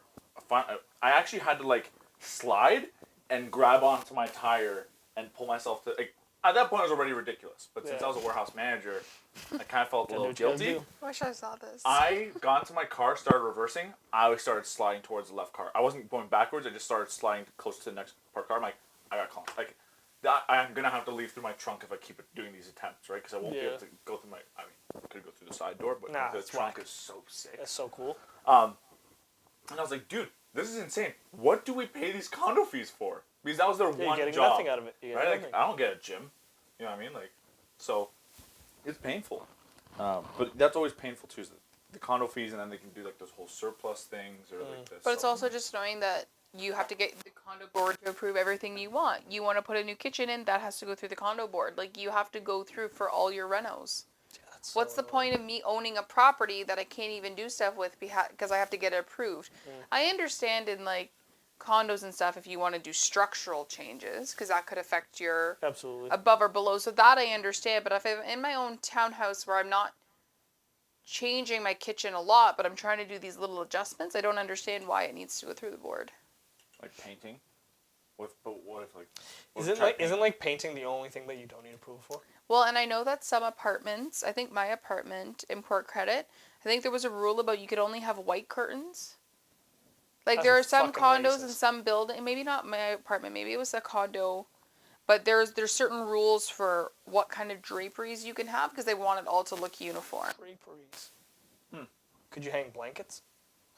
I actually had to like slide and grab onto my tire and pull myself to, like, at that point it was already ridiculous. But since Yeah. I was a warehouse manager, I kind of felt a Gotta little do what you guilty. gotta I wish I saw this. I got into my car, started reversing. I always started sliding towards the left car. I wasn't going backwards. I just started sliding close to the next parked car. I'm like, I got calm. Like, I'm gonna have to leave through my trunk if I keep doing these attempts, right? Because I won't be able to go through my. I mean, I could go through the side door, but Nah, the it's trunk whack. is so sick. That's so cool. And I was like, dude, this is insane. What do we pay these condo fees for? Because that was their Yeah, one you're getting job. nothing out of it. You get Right? Like, nothing. I don't get a gym. You know what I mean? Like, so it's painful. But that's always painful too. Is the condo fees, and then they can do like those whole surplus things or like this. But it's also just knowing that you have to get the condo board to approve everything you want. You want to put a new kitchen in, that has to go through the condo board. Like, you have to go through for all your renos. Yeah, that's What's so the point of me owning a property that I can't even do stuff with because I have to get it approved? I understand in like condos and stuff if you want to do structural changes because that could affect your absolutely. above or below. So that I understand. But if I'm in my own townhouse where I'm not changing my kitchen a lot, but I'm trying to do these little adjustments, I don't understand why it needs to go through the board. like painting. But what if like? Isn't like painting the only thing that you don't need approval for? Well, and I know that some apartments, I think my apartment in Port Credit, I think there was a rule about you could only have white curtains. Like, That's there are some fucking condos and racist. some building, maybe not my apartment, maybe it was a condo, but there's certain rules for what kind of draperies you can have because they want it all to look uniform. Draperies. Could you hang blankets?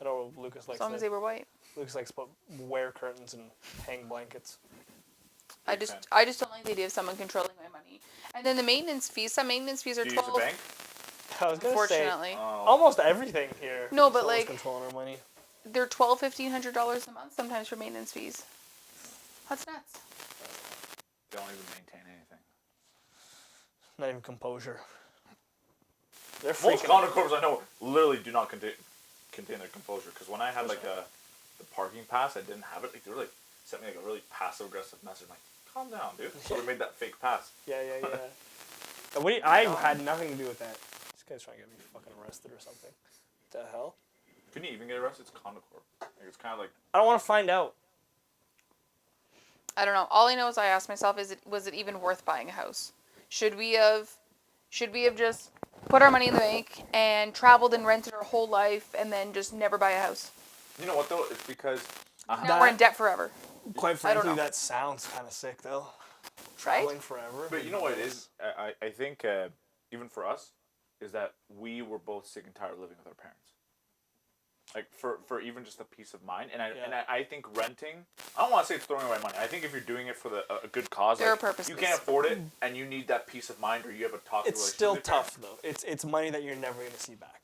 I know Lucas likes As long as they were white. Lucas likes to wear curtains and hang blankets. I Big just don't like the idea of someone controlling my money. And then the maintenance fees. Some maintenance fees are Do you use the 12. bank? I was gonna say Unfortunately, almost everything here. No, but, someone's like- controlling our money. they're $1,200-$1,500 a month sometimes for maintenance fees. That's nuts. They don't even maintain anything. Not even composure. They're Most freaking. condo corps I know literally do not contain their composure. Because when I had like the parking pass, I didn't have it. Like they were like sent me like a really passive aggressive message. I'm like, calm down, dude. So they made that fake pass. Yeah. I had nothing to do with that. This guy's trying to get me fucking arrested or something. What the hell? Couldn't you even get arrested? It's condo corp. Like, it's kind of like I don't want to find out. I don't know. All I know is I asked myself, was it even worth buying a house? Should we have just put our money in the bank and traveled and rented our whole life and then just never buy a house? you know what though? It's because Now we're in debt forever. Quite I don't frankly, know. that sounds kind of sick though. Right? Traveling forever. But you know what it is? I think even for us, is that we were both sick and tired of living with our parents. Like for even just the peace of mind, and I think renting. I don't want to say it's throwing away money. I think if you're doing it for a good cause, There are like, purposes. you can't afford it, and you need that peace of mind, or you have a toxic It's relationship still with your parents. tough though. It's money that you're never gonna see back.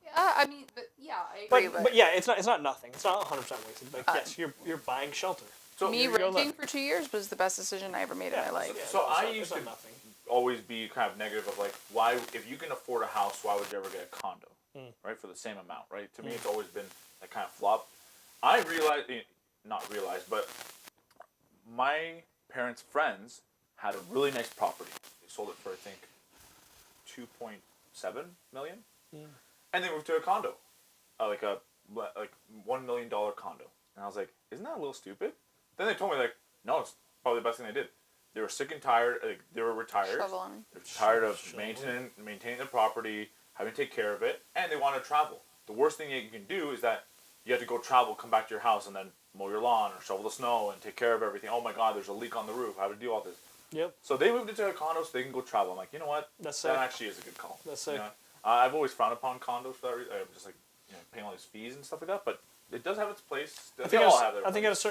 Yeah, I mean, I But agree. but yeah, it's not nothing. It's not 100% wasted. But yes, you're buying shelter. So me you're renting allowed- for 2 years was the best decision I ever made in my life. Yeah, So I it's used not to- nothing. always be kind of negative of like, why if you can afford a house, why would you ever get a condo, right, for the same amount, right? To me, it's always been that kind of flop. I realized, not realized, but my parents' friends had a really nice property. They sold it for I think 2.7 million, and they moved to a condo, like $1 million condo. And I was like, isn't that a little stupid? Then they told me like, no, it's probably the best thing they did. They were sick and tired. Like, they were retired. Shoveling. They're tired of maintaining the property, having to take care of it, and they want to travel. The worst thing you can do is that you have to go travel, come back to your house, and then mow your lawn or shovel the snow and take care of everything. Oh my God, there's a leak on the roof. How to deal with this? Yep. So they moved into a condo so they can go travel. I'm like, you know what? That's that sick. actually is a good call. That's You sick. know? I've always frowned upon condos for that reason. Just like paying all these fees and stuff like that. But it does have its place. I They think, all have their I think at place.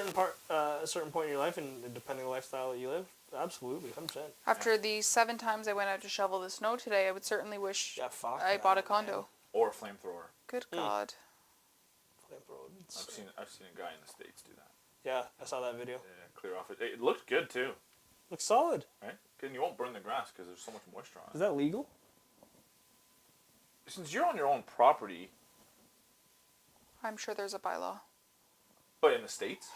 a certain point in your life, and depending on the lifestyle that you live, absolutely, 100%. After the 7 times I went out to shovel the snow today, I would certainly wish Yeah, fuck. I that, bought a man. condo. Or a flamethrower. Good God. Flamethrower. I've seen a guy in the States do that. Yeah, I saw that video. Yeah, clear off it. It looked good too, Looks solid. right? And you won't burn the grass because there's so much moisture on Is it. that legal? Since you're on your own property, I'm sure there's a bylaw. but in the States,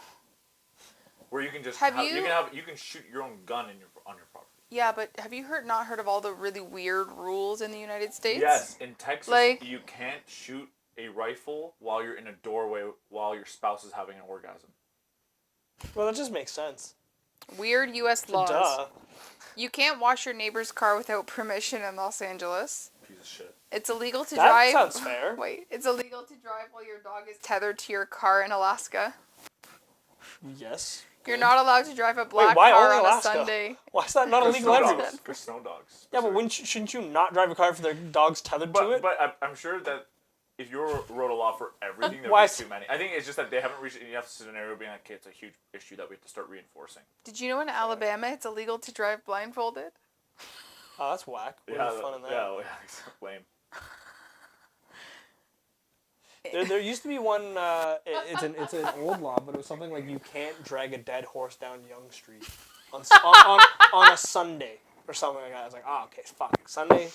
where you can just Have you you- you can shoot your own gun on your property. Yeah, but have you not heard of all the really weird rules in the United States? Yes, in Texas, Like- you can't shoot a rifle while you're in a doorway while your spouse is having an orgasm. Well, that just makes sense. Weird U.S. laws. Duh. You can't wash your neighbor's car without permission in Los Angeles. Piece of shit. It's illegal to That drive. sounds fair. Wait, it's illegal to drive while your dog is tethered to your car in Alaska. Yes. You're not allowed to drive a Wait, black why car only on Alaska? a Sunday. Why is that not For illegal snow everywhere? dogs. For snow dogs. Yeah, but shouldn't you not drive a car if the dog's tethered to it? But I'm sure that if you wrote a law for everything, there Why would be is- too many. I think it's just that they haven't reached enough scenario being like, okay, it's a huge issue that we have to start reinforcing. Did you know in Alabama it's illegal to drive blindfolded? Oh, that's whack. Where's the fun in that? Yeah, lame. There used to be one. It's an old law, but it was something like you can't drag a dead horse down Young Street on a Sunday or something like that. I was like, oh, okay, fuck, Sunday.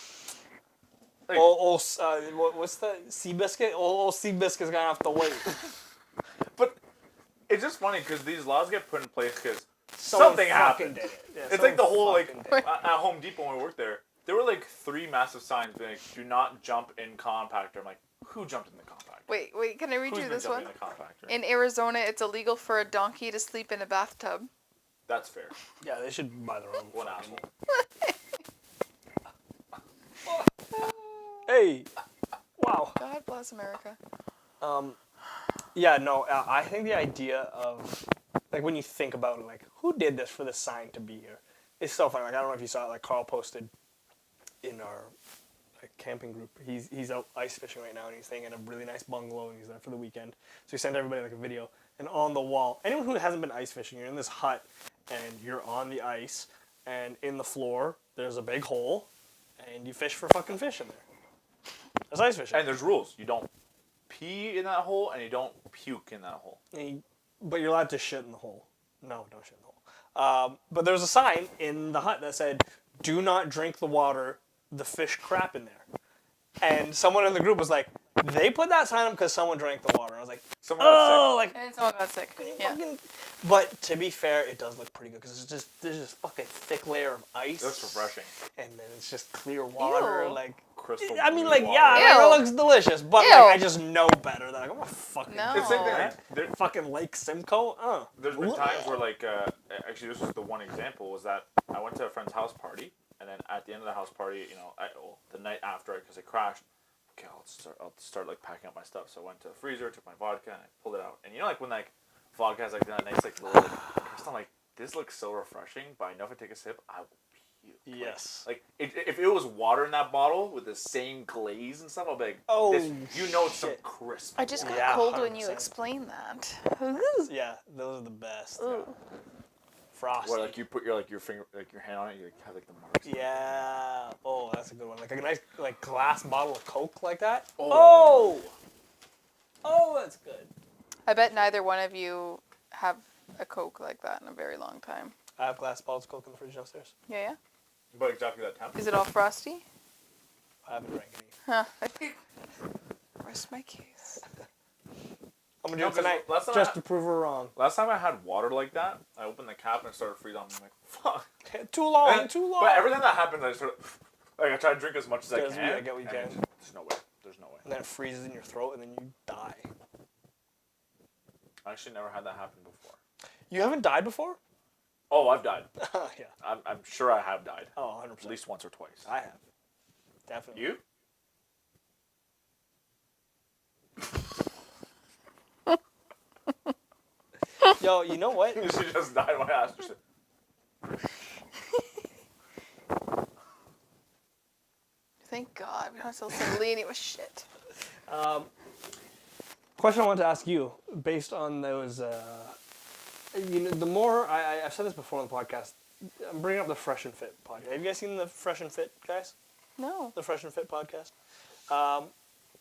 Like- What's the Seabiscuit? Old Seabiscuit's gonna have to wait. But it's just funny because these laws get put in place because Someone something fucking happened. did it. Yeah, It's like the whole someone like fucking did it. at Home Depot when we worked there were like 3 massive signs being like, "Do not jump in compactor." I'm like, who jumped in the compactor? Wait, can I read Who's you been this jumping one? in the compactor? In Arizona, it's illegal for a donkey to sleep in a bathtub. That's fair. Yeah, they should buy their own. One fucking- asshole. Hey, wow. God bless America. Yeah, no, I think the idea of, like, when you think about it, like, who did this for the sign to be here? It's so funny. Like, I don't know if you saw it, like, Carl posted in our like, camping group. He's out ice fishing right now, and he's staying in a really nice bungalow, and he's there for the weekend. So he sent everybody, like, a video. And on the wall, anyone who hasn't been ice fishing, you're in this hut, and you're on the ice, and in the floor, there's a big hole, and you fish for fucking fish in there. That's ice fishing. And there's rules. You don't pee in that hole, and you don't puke in that hole. But you're allowed to shit in the hole. No, don't shit in the hole. But there's a sign in the hut that said, "Do not drink the water. The fish crap in there." And someone in the group was like, "They put that sign up because someone drank the water." And I was like, Someone got "Oh, sick. like." And someone got sick. Yeah. Fucking... But to be fair, it does look pretty good because there's this fucking thick layer of ice. It looks refreshing. And then it's just clear water, Ew. like. Crystal. I mean, blue like, water. yeah, like, Ew. it looks delicious, but Ew. like, I just know better. That I'm gonna fucking. No. It's the same thing. Aw. Like, there, Fucking Lake Simcoe. There's been times where, like, actually, this was the one example, was that I went to a friend's house party, and then at the end of the house party, you know, the night after, because it crashed, okay, I'll start, like, packing up my stuff. So I went to the freezer, took my vodka, and I pulled it out. And you know, like, when, like, vodka has, like, that nice, like, little, like, crystal, I'm like, this looks so refreshing, but I know if I take a sip, I will puke. Yes. Like, if it was water in that bottle with the same glaze and stuff, I'll be like, Oh, this, you know it's some shit. crisp. I just got Yeah, cold when you 100%. explained that. Yeah, those are the best. Ooh. Frosty. Where, like, you put your finger, like, your hand on it, you have, like, the marks. Yeah. Oh, that's a good one. Like a nice like glass bottle of Coke like that. Oh. Oh, that's good. I bet neither one of you have a Coke like that in a very long time. I have glass bottles of Coke in the fridge downstairs. Yeah. But exactly that temp. Is it all frosty? I haven't drank any. Huh. Rest my case. I'm gonna do No, it 'cause tonight last time just I- to prove her wrong. Last time I had water like that, I opened the cap and it started freezing. I'm like, fuck. Too long. And- Too long. But every time that happens, I sort of, like, I try to drink as much as I Yes, can. yeah, I get what you and can. There's no way. There's no way. And then it freezes in your throat, and then you die. I actually never had that happen before. You haven't died before? Oh, I've died. Yeah. I'm sure I have died. Oh, 100%. At least once or twice. I have. Definitely. You? Yo, you know what? She just died when I asked her. Thank God. We don't have to listen to Lee and he was shit. Question I wanted to ask you, based on those, you know, the more I've said this before on the podcast. I'm bringing up the Fresh and Fit podcast. Have you guys seen the Fresh and Fit guys? No. The Fresh and Fit podcast.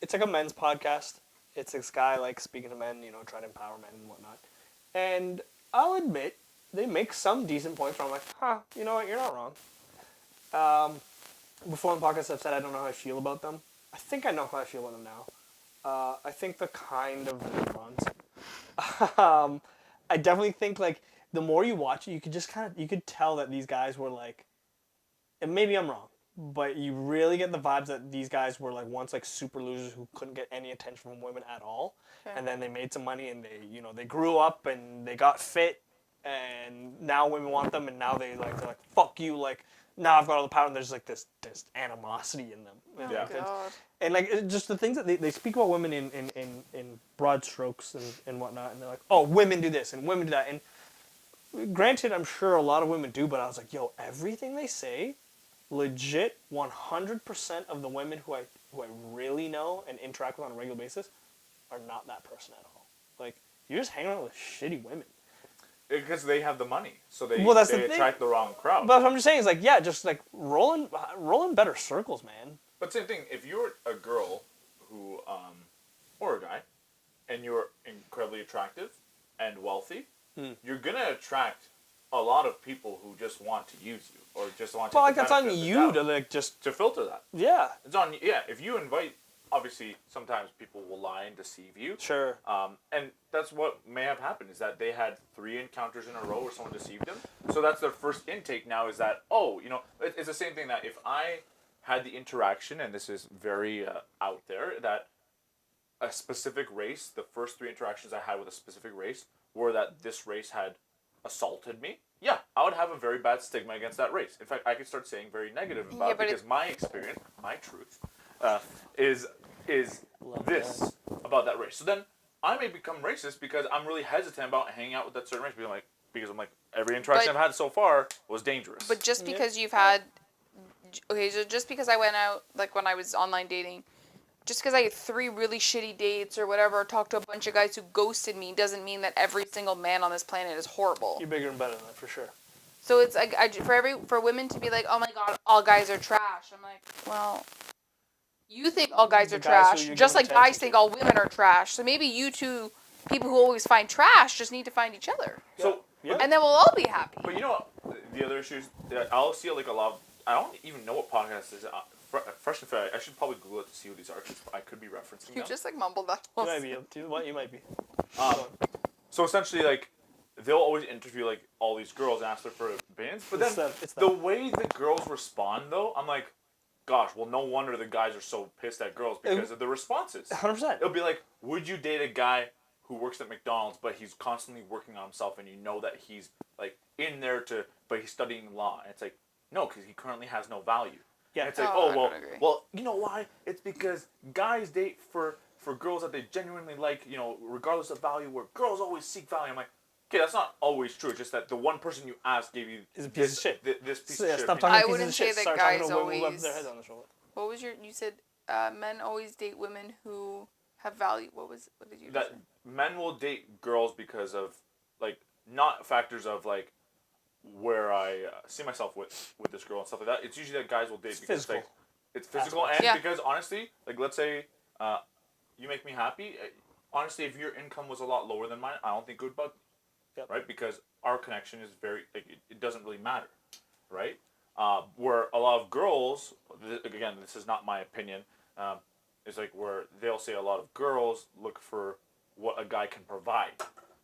It's like a men's podcast. It's this guy like speaking to men, you know, trying to empower men and whatnot. And I'll admit they make some decent points. Where I'm like, you know what? You're not wrong. Before on the podcast, I've said I don't know how I feel about them. I think I know how I feel about them now. I think they're kind of morons. I definitely think like the more you watch it, you could tell that these guys were like, and maybe I'm wrong, but you really get the vibes that these guys were like once like super losers who couldn't get any attention from women at all, Okay. and then they made some money and they grew up and they got fit, and now women want them, and now they're like, fuck you, like, now I've got all the power, and there's like this animosity in them. Oh Yeah. God. And like just the things that they speak about women in broad strokes and whatnot, and they're like, oh, women do this and women do that. And granted, I'm sure a lot of women do, but I was like, yo, everything they say, legit, 100% of the women who I really know and interact with on a regular basis are not that person at all. Like, you're just hanging out with shitty women. Because they have the money, so they, Well, that's they the thing. attract the wrong crowd. But what I'm just saying is like, yeah, just like rolling better circles, man. But same thing, if you're a girl who, or a guy, and you're incredibly attractive and wealthy, you're gonna attract a lot of people who just want to use you or just want to. Well, take like the that's on benefit of the you doubt to like just to filter that. yeah. It's on yeah. If you invite, obviously, sometimes people will lie and deceive you. Sure. And that's what may have happened is that they had 3 encounters in a row where someone deceived them. So that's their first intake now is that, oh, you know, it's the same thing that if I had the interaction, and this is very out there, that a specific race, the first 3 interactions I had with a specific race were that this race had assaulted me, yeah, I would have a very bad stigma against that race. In fact, I could start saying very negative about it because my experience, my truth, is this about that race. So then I may become racist because I'm really hesitant about hanging out with that certain race. Because I'm like, every interaction But- I've had so far was dangerous. But just because you've had, okay, so just because I went out, like when I was online dating, just because I had 3 really shitty dates or whatever, or talked to a bunch of guys who ghosted me, doesn't mean that every single man on this planet is horrible. You're bigger and better than that for sure. So it's like for women to be like, oh my god, all guys are trash. I'm like, well, you think all guys The are guys who trash, you're just like giving attention guys think to. all women are trash. So maybe you two people who always find trash just need to find each other, so, Yeah. and then we'll all be happy. but you know what? The other issues that I'll see like a lot of, I don't even know what podcast this is. Fresh and Fair. I should probably Google it to see who these are because I could be referencing You them. just like mumbled that. You might be. You might be. So essentially, like, they'll always interview like all these girls and ask them for opinions, but then It's the them. way the girls respond, though, I'm like, gosh, well, no wonder the guys are so pissed at girls because of the responses. 100%. It'll be like, would you date a guy who works at McDonald's, but he's constantly working on himself, and you know that he's like in there but he's studying law, and it's like, no, because he currently has no value. Yeah. And it's like, Oh, oh, I well, would agree. well, you know why? It's because guys date for girls that they genuinely like, you know, regardless of value, where girls always seek value. I'm like, okay, that's not always true. It's just that the one person you ask gave you Is a piece of shit. This piece So, of yeah, shit. stop opinion. talking I pieces wouldn't of say shit. that Start talking guys to women who have always- their heads on the shoulder. What was you said? Men always date women who have value. What did you That say? men will date girls because of like not factors of like where I see myself with this girl and stuff like that. It's usually that guys will date because physical. like it's physical and Yeah. because honestly, like let's say you make me happy. Honestly, if your income was a lot lower than mine, I don't think it would bug me, Yep. right? Because our connection is very like it doesn't really matter, right? Where a lot of girls, again, this is not my opinion, is like where they'll say a lot of girls look for what a guy can provide.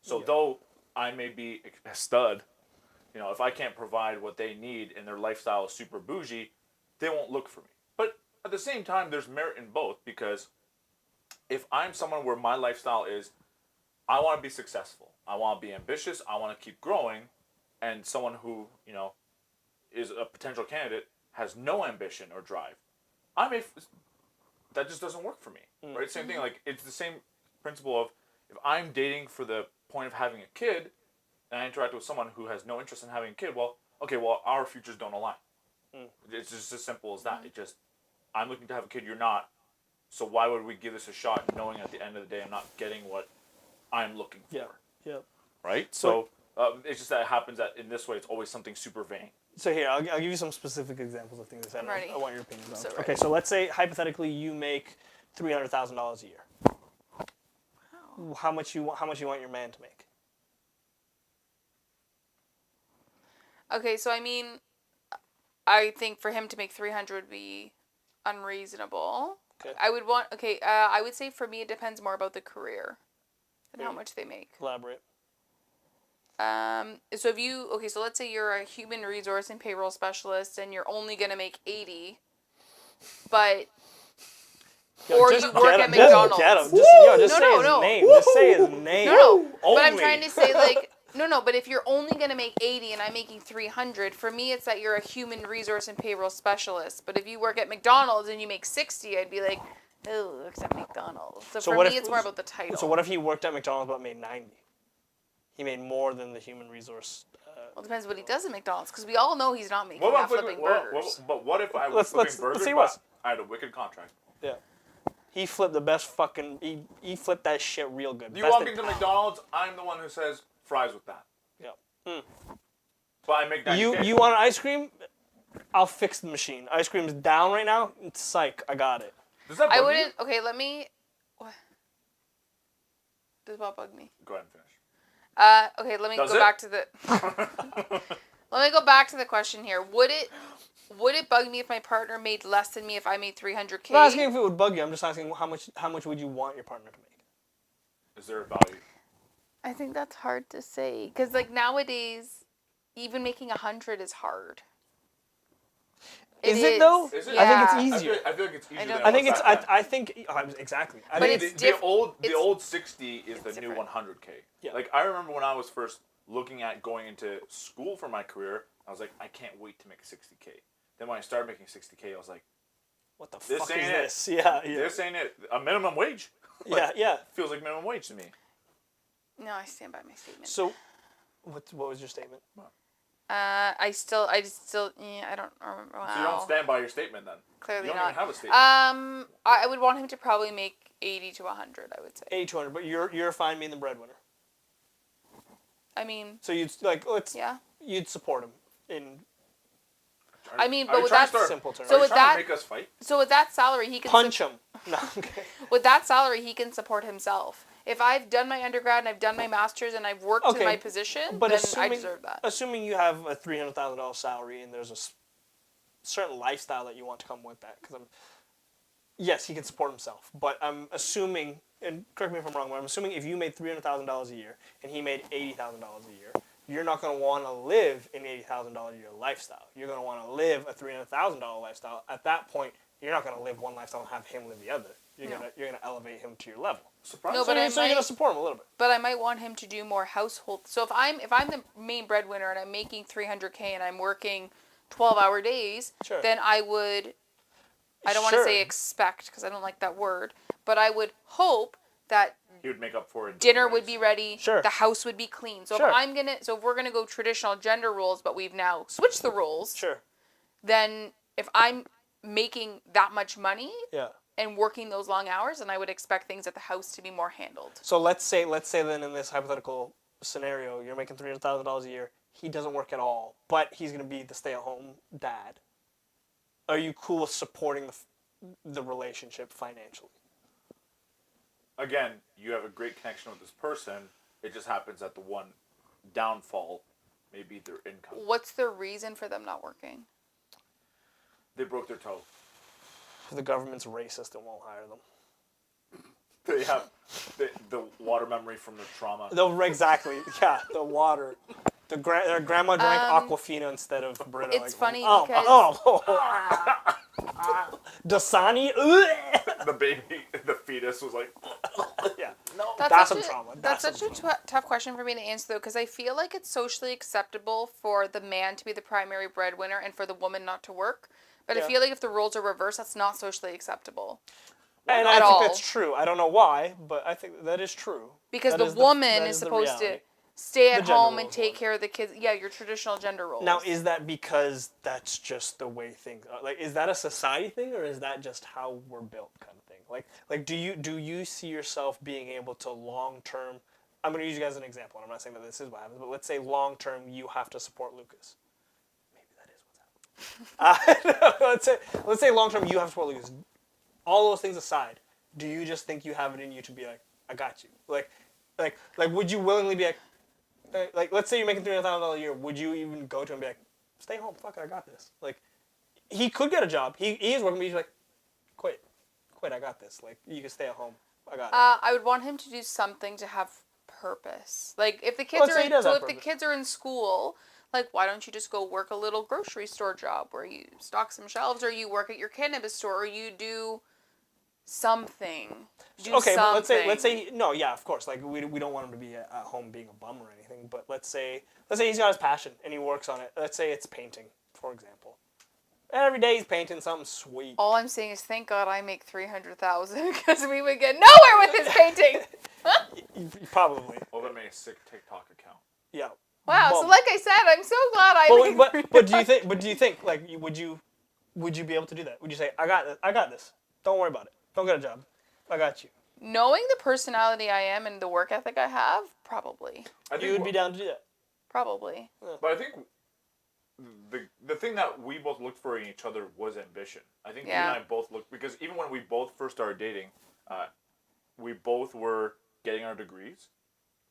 So Yeah. though I may be a stud, you know, if I can't provide what they need and their lifestyle is super bougie, they won't look for me. But at the same time, there's merit in both because if I'm someone where my lifestyle is, I want to be successful, I want to be ambitious, I want to keep growing, and someone who, you know, is a potential candidate has no ambition or drive, that just doesn't work for me, right? Same thing, like it's the same principle of if I'm dating for the point of having a kid, and I interact with someone who has no interest in having a kid, well, okay, well, our futures don't align. It's just as simple as that. It just, I'm looking to have a kid, you're not, so why would we give this a shot knowing at the end of the day I'm not getting what I'm looking for, Yeah. Yeah. right? So it's just that it happens that in this way it's always something super vain. So here, I'll give you some specific examples of things that I'm ready. I want your opinions on. So Okay, ready. so let's say hypothetically you make $300,000 a year. Wow. How much you want your man to make? Okay, so I mean, I think for him to make 300 would be unreasonable. Okay. I would want. Okay, I would say for me it depends more about the career than how Okay. much they make. Elaborate. So if you so let's say you're a human resource and payroll specialist and you're only gonna make 80, but or just you work get at him, McDonald's. Just get him. Just No, say no, his no. name. Just say his name. No, but I'm Only. trying to say like No, but if you're only gonna make 80 and I'm making 300, for me it's that you're a human resource and payroll specialist. But if you work at McDonald's and you make 60, I'd be like, oh, works at McDonald's. So for me, it's more about the title. So what if he worked at McDonald's but made 90? He made more than the human resource. Well, it depends what he does at McDonald's, because we all know he's not making What that about flipping burgers. but what if I was flipping burgers, see but what's- I had a wicked contract? Yeah. He flipped the best fucking. He flipped that shit real good. You Best walk in- into McDonald's, I'm the one who says fries with that. Yeah. But I make that. You want an ice cream? I'll fix the machine. Ice cream's down right now. It's psych. I got it. Does that bug I you? wouldn't. Okay, let me. What? Does what bug me? Go ahead and finish. Okay, let me Does go it? back to the. Let me go back to the question here. Would it bug me if my partner made less than me if I made 300K? I'm not asking if it would bug you. I'm just asking how much would you want your partner to make? Is there a value? I think that's hard to say, because like nowadays, even making 100 is hard. Is it though? Is it? I think it's Yeah. easier. I feel like it's easier. don't than I think what's it's. that I think exactly. I But think it's the old it's- 60 is the new different. 100K. Yeah. Like I remember when I was first looking at going into school for my career, I was like, I can't wait to make 60K. Then when I started making 60K, I was like, what the this fuck ain't is it. this? Yeah. this ain't it. A minimum wage. Yeah. Feels like minimum wage to me. No, I stand by my statement. So, what was your statement? I still, yeah, I don't remember. Wow. So you don't stand by your statement then. Clearly you don't not. even have a statement. I would want him to probably make 80 to 100. I would say. 800, but you're fine being the breadwinner. I mean, So you'd yeah. you'd support him in I mean, Are but you with trying that, to start- simple terms. so Are you with trying that, to make us fight? so with that salary, he can punch him. No, okay. With that salary, he can support himself. If I've done my undergrad and I've done my master's and I've worked Okay, in my position, but then assuming, I deserve that. Assuming you have a $300,000 salary and there's a certain lifestyle that you want to come with that, because yes, he can support himself, but I'm assuming, and correct me if I'm wrong, but I'm assuming if you made $300,000 a year and he made $80,000 a year, you're not going to want to live an $80,000 a year lifestyle. You're going to want to live a $300,000 lifestyle. At that point, you're not going to live one lifestyle and have him live the other. You're gonna elevate him to your level. Surprise. No, but So you're gonna support him a little bit. But I might want him to do more household. So if I'm the main breadwinner and I'm making 300K and I'm working 12-hour days, Sure. then I would. I don't want to Sure. say expect because I don't like that word, but I would hope that He would make up for it. in dinner different would ways. be ready. Sure. The house would be clean. So Sure. if we're gonna go traditional gender roles, but we've now switched the roles, Sure. then if I'm making that much money Yeah. and working those long hours, then I would expect things at the house to be more handled. So let's say then in this hypothetical scenario, you're making $300,000 a year. He doesn't work at all, but he's gonna be the stay-at-home dad. Are you cool with supporting the relationship financially? Again, you have a great connection with this person. It just happens that the one downfall may be their income. What's the reason for them not working? They broke their toe. The government's racist and won't hire them. They have the water memory from their trauma. Exactly. Yeah, the water. Their grandma drank Aquafina instead of Brita. It's funny because Dasani. The baby, the fetus was like, Yeah. That's some such trauma. That's That's such some a tough question for me to answer, though, because I feel like it's socially acceptable for the man to be the primary breadwinner and for the woman not to work. But Yeah. I feel like if the roles are reversed, that's not socially acceptable. And At I think all. that's true. I don't know why, but I think that is true. Because That the is woman that is the supposed to reality. stay at The gender home and roles take one. care of the kids. Yeah, your traditional gender roles. Now, is that because that's just the way things are? Like, is that a society thing, or is that just how we're built, kind of thing? Like, do you see yourself being able to long term? I'm going to use you guys as an example, and I'm not saying that this is what happens, but let's say long term you have to support Lucas. Maybe that is what's happening. Let's say long term you have to support Lucas. All those things aside, do you just think you have it in you to be like, I got you? Like, would you willingly be like, let's say you're making $300,000 a year, would you even go to him and be like, stay home, fuck it, I got this? Like, he could get a job. He is working, but he's like, quit, I got this. Like, you can stay at home, I got it. I would want him to do something to have purpose. Like, if the kids Let's say are he does have the purpose. kids are in school, like, why don't you just go work a little grocery store job where you stock some shelves, or you work at your cannabis store, or you do something. Do Okay, but something. let's say no, yeah, of course. Like we don't want him to be at home being a bum or anything. But let's say he's got his passion and he works on it. Let's say it's painting, for example. And every day he's painting something sweet. All I'm saying is, thank God I make 300,000 because we would get nowhere with his painting. Probably. Well, that made a sick TikTok account. Yeah. Wow. So Bum. like I said, I'm so glad I make. But do you think like would you be able to do that? Would you say I got this. Don't worry about it. Don't get a job. I got you. Knowing the personality I am and the work ethic I have, probably. I think You would be down to do that. Probably. But I think the thing that we both looked for in each other was ambition. I think you and I both looked, because even when we both first started dating, we both were getting our degrees.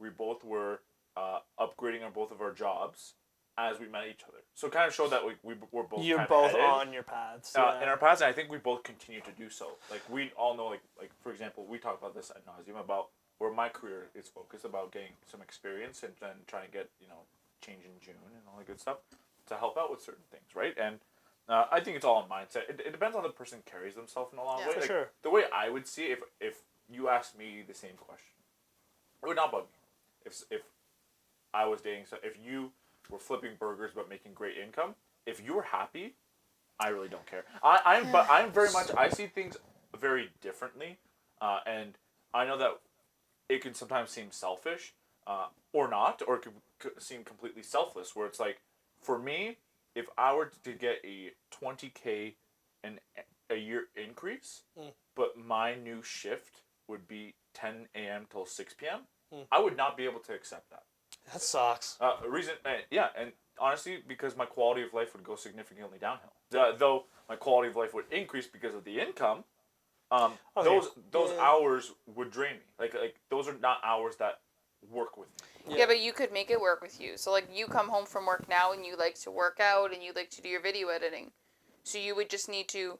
We both were upgrading on both of our jobs as we met each other. So it kind of showed that we were both You're kind of both headed, on your paths. in our paths, and I think we both continue to do so. Like we all know, like for example, we talk about this ad nauseum about where my career is focused, about getting some experience and then trying to get change in June and all that good stuff to help out with certain things, right? And I think it's all in mindset. It depends on the person carries themselves in a lot of ways. for Like, sure. The way I would see it, if you asked me the same question, it would not bug me. If I was dating, so if you were flipping burgers but making great income, if you were happy, I really don't care. I'm very much, I see things very differently, and I know that it can sometimes seem selfish, or not, or it could seem completely selfless, where it's like, for me, if I were to get a 20K a year increase, but my new shift would be 10 a.m. till 6 p.m., I would not be able to accept that. That sucks. And honestly, because my quality of life would go significantly downhill. Though my quality of life would increase because of the income, those hours would drain me. Like those are not hours that work with me. Yeah, but you could make it work with you. So like you come home from work now and you like to work out and you like to do your video editing. So you would just need to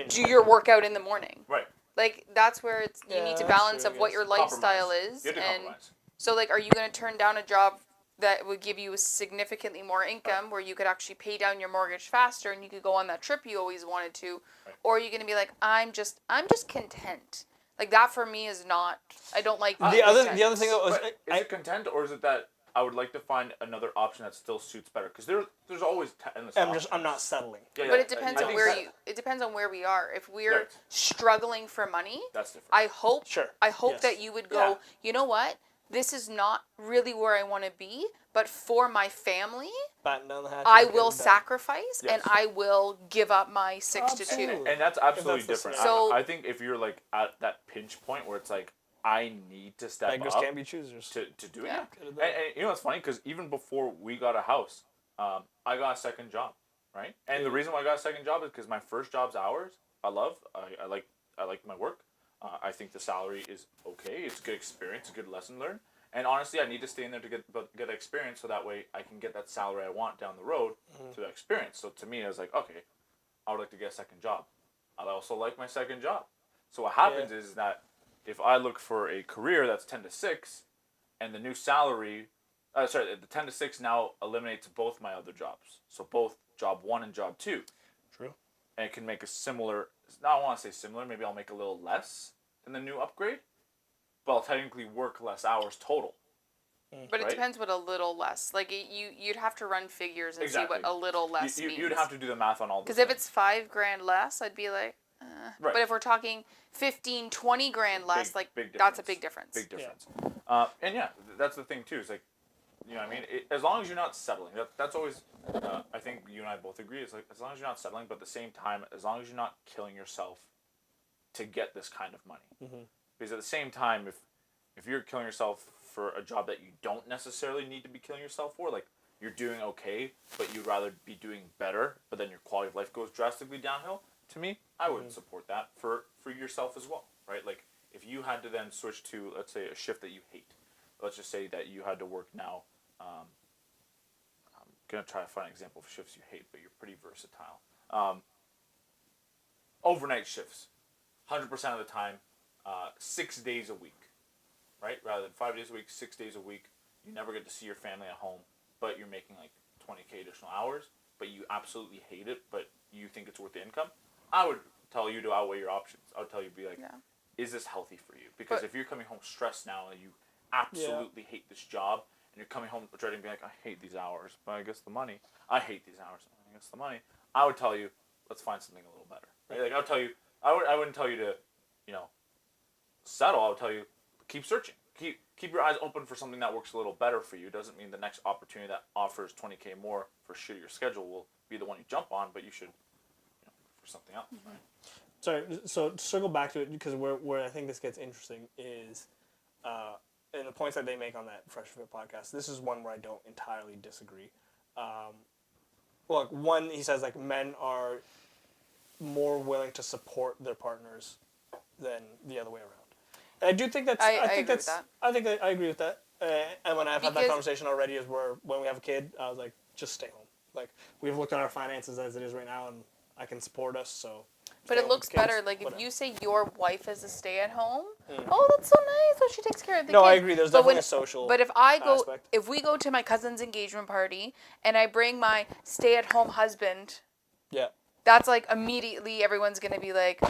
do your workout in the morning. Right. Like that's where it's you need to balance true, I of what guess. your lifestyle Compromise. is You have to and compromise. so like are you going to turn down a job that would give you significantly more income where you could actually pay down your mortgage faster and you could go on that trip you always wanted to, or are you going to be like I'm just content? Like that for me is not. I don't like The other thing that was But is it content, or is it that I would like to find another option that still suits better? Because there's always endless options. I'm not settling. Yeah, But it depends I on think where that- it depends on where we are. If we're Right. struggling for money, That's different. I hope Sure. that Yes. you would go, you know what? This is not really where I want to be, but for my family, Batten down the hatches. I get will it done. sacrifice and Yes. I will give up my 6 to 2. Absolutely. And that's absolutely If that's the different. scenario. I think if you're like at that pinch point where it's like I need to step Beggars up can't be choosers. to do it. Yeah. Yeah. And you know what's funny? Because even before we got a house, I got a second job, right? And the reason why I got a second job is because my first job's hours. I love. I like my work. I think the salary is okay. It's a good experience, a good lesson learned. And honestly, I need to stay in there to get experience, so that way I can get that salary I want down the road through that experience. So to me, I was like, okay, I would like to get a second job. I also like my second job. So what happens is that if I look for a career that's 10 to 6, and the new salary, the 10 to 6 now eliminates both my other jobs. So both job 1 and job 2. True. And it can make a similar, I don't want to say similar, maybe I'll make a little less than the new upgrade, but I'll technically work less hours total. But it Right? depends what a little less. Like you'd have to run figures and Exactly. see what a little less means. You'd have to do the math on all this. Because if it's $5,000 less, I'd be like, Right. But if we're talking 15, 20 grand less, big that's a big difference. Big difference. And that's the thing too. It's like, you know what I mean? As long as you're not settling, that's always, I think you and I both agree, it's like, as long as you're not settling, but at the same time, as long as you're not killing yourself to get this kind of money. Mm-hmm. Because at the same time, if you're killing yourself for a job that you don't necessarily need to be killing yourself for, like you're doing okay, but you'd rather be doing better, but then your quality of life goes drastically downhill, to me, I wouldn't support that for yourself as well, right? Like if you had to then switch to, let's say, a shift that you hate. Let's just say that you had to work now. I'm going to try to find an example of shifts you hate, but you're pretty versatile. Overnight shifts, 100% of the time, 6 days a week, right? Rather than 5 days a week, 6 days a week. You never get to see your family at home, but you're making like 20K additional hours, but you absolutely hate it, but you think it's worth the income. I would tell you to outweigh your options. I would tell you, be like, Yeah. is this healthy for you? Because But- if you're coming home stressed now and you absolutely hate this job, and you're coming home dreading, being like, I hate these hours, but I guess the money. I hate these hours, but I guess the money. I would tell you, let's find something a little better. Right? Like I would tell you, I wouldn't tell you to, settle. I would tell you, keep searching. Keep your eyes open for something that works a little better for you. Doesn't mean the next opportunity that offers $20K more for shittier schedule will be the one you jump on, but you should, for something else. Mm-hmm. Right? Sorry, so to circle back to it, because where I think this gets interesting is, and the points that they make on that Fresh Fit podcast, this is one where I don't entirely disagree. Look, one, he says, like, men are more willing to support their partners than the other way around. And I do think that's, I think agree with that's, that. I think I agree with that. And when I've had that Because- conversation already is where, when we have a kid, I was like, just stay home. Like, we've looked at our finances as it is right now, and I can support us, so... But stay it home looks with kids, better, like, if whatever. you say your wife is a stay-at-home, oh, that's so nice, oh, she takes care of the No, kids. I agree. There's But definitely when- a social But aspect. if we go to my cousin's engagement party, and I bring my stay-at-home husband, Yeah. that's, like, immediately everyone's gonna be like,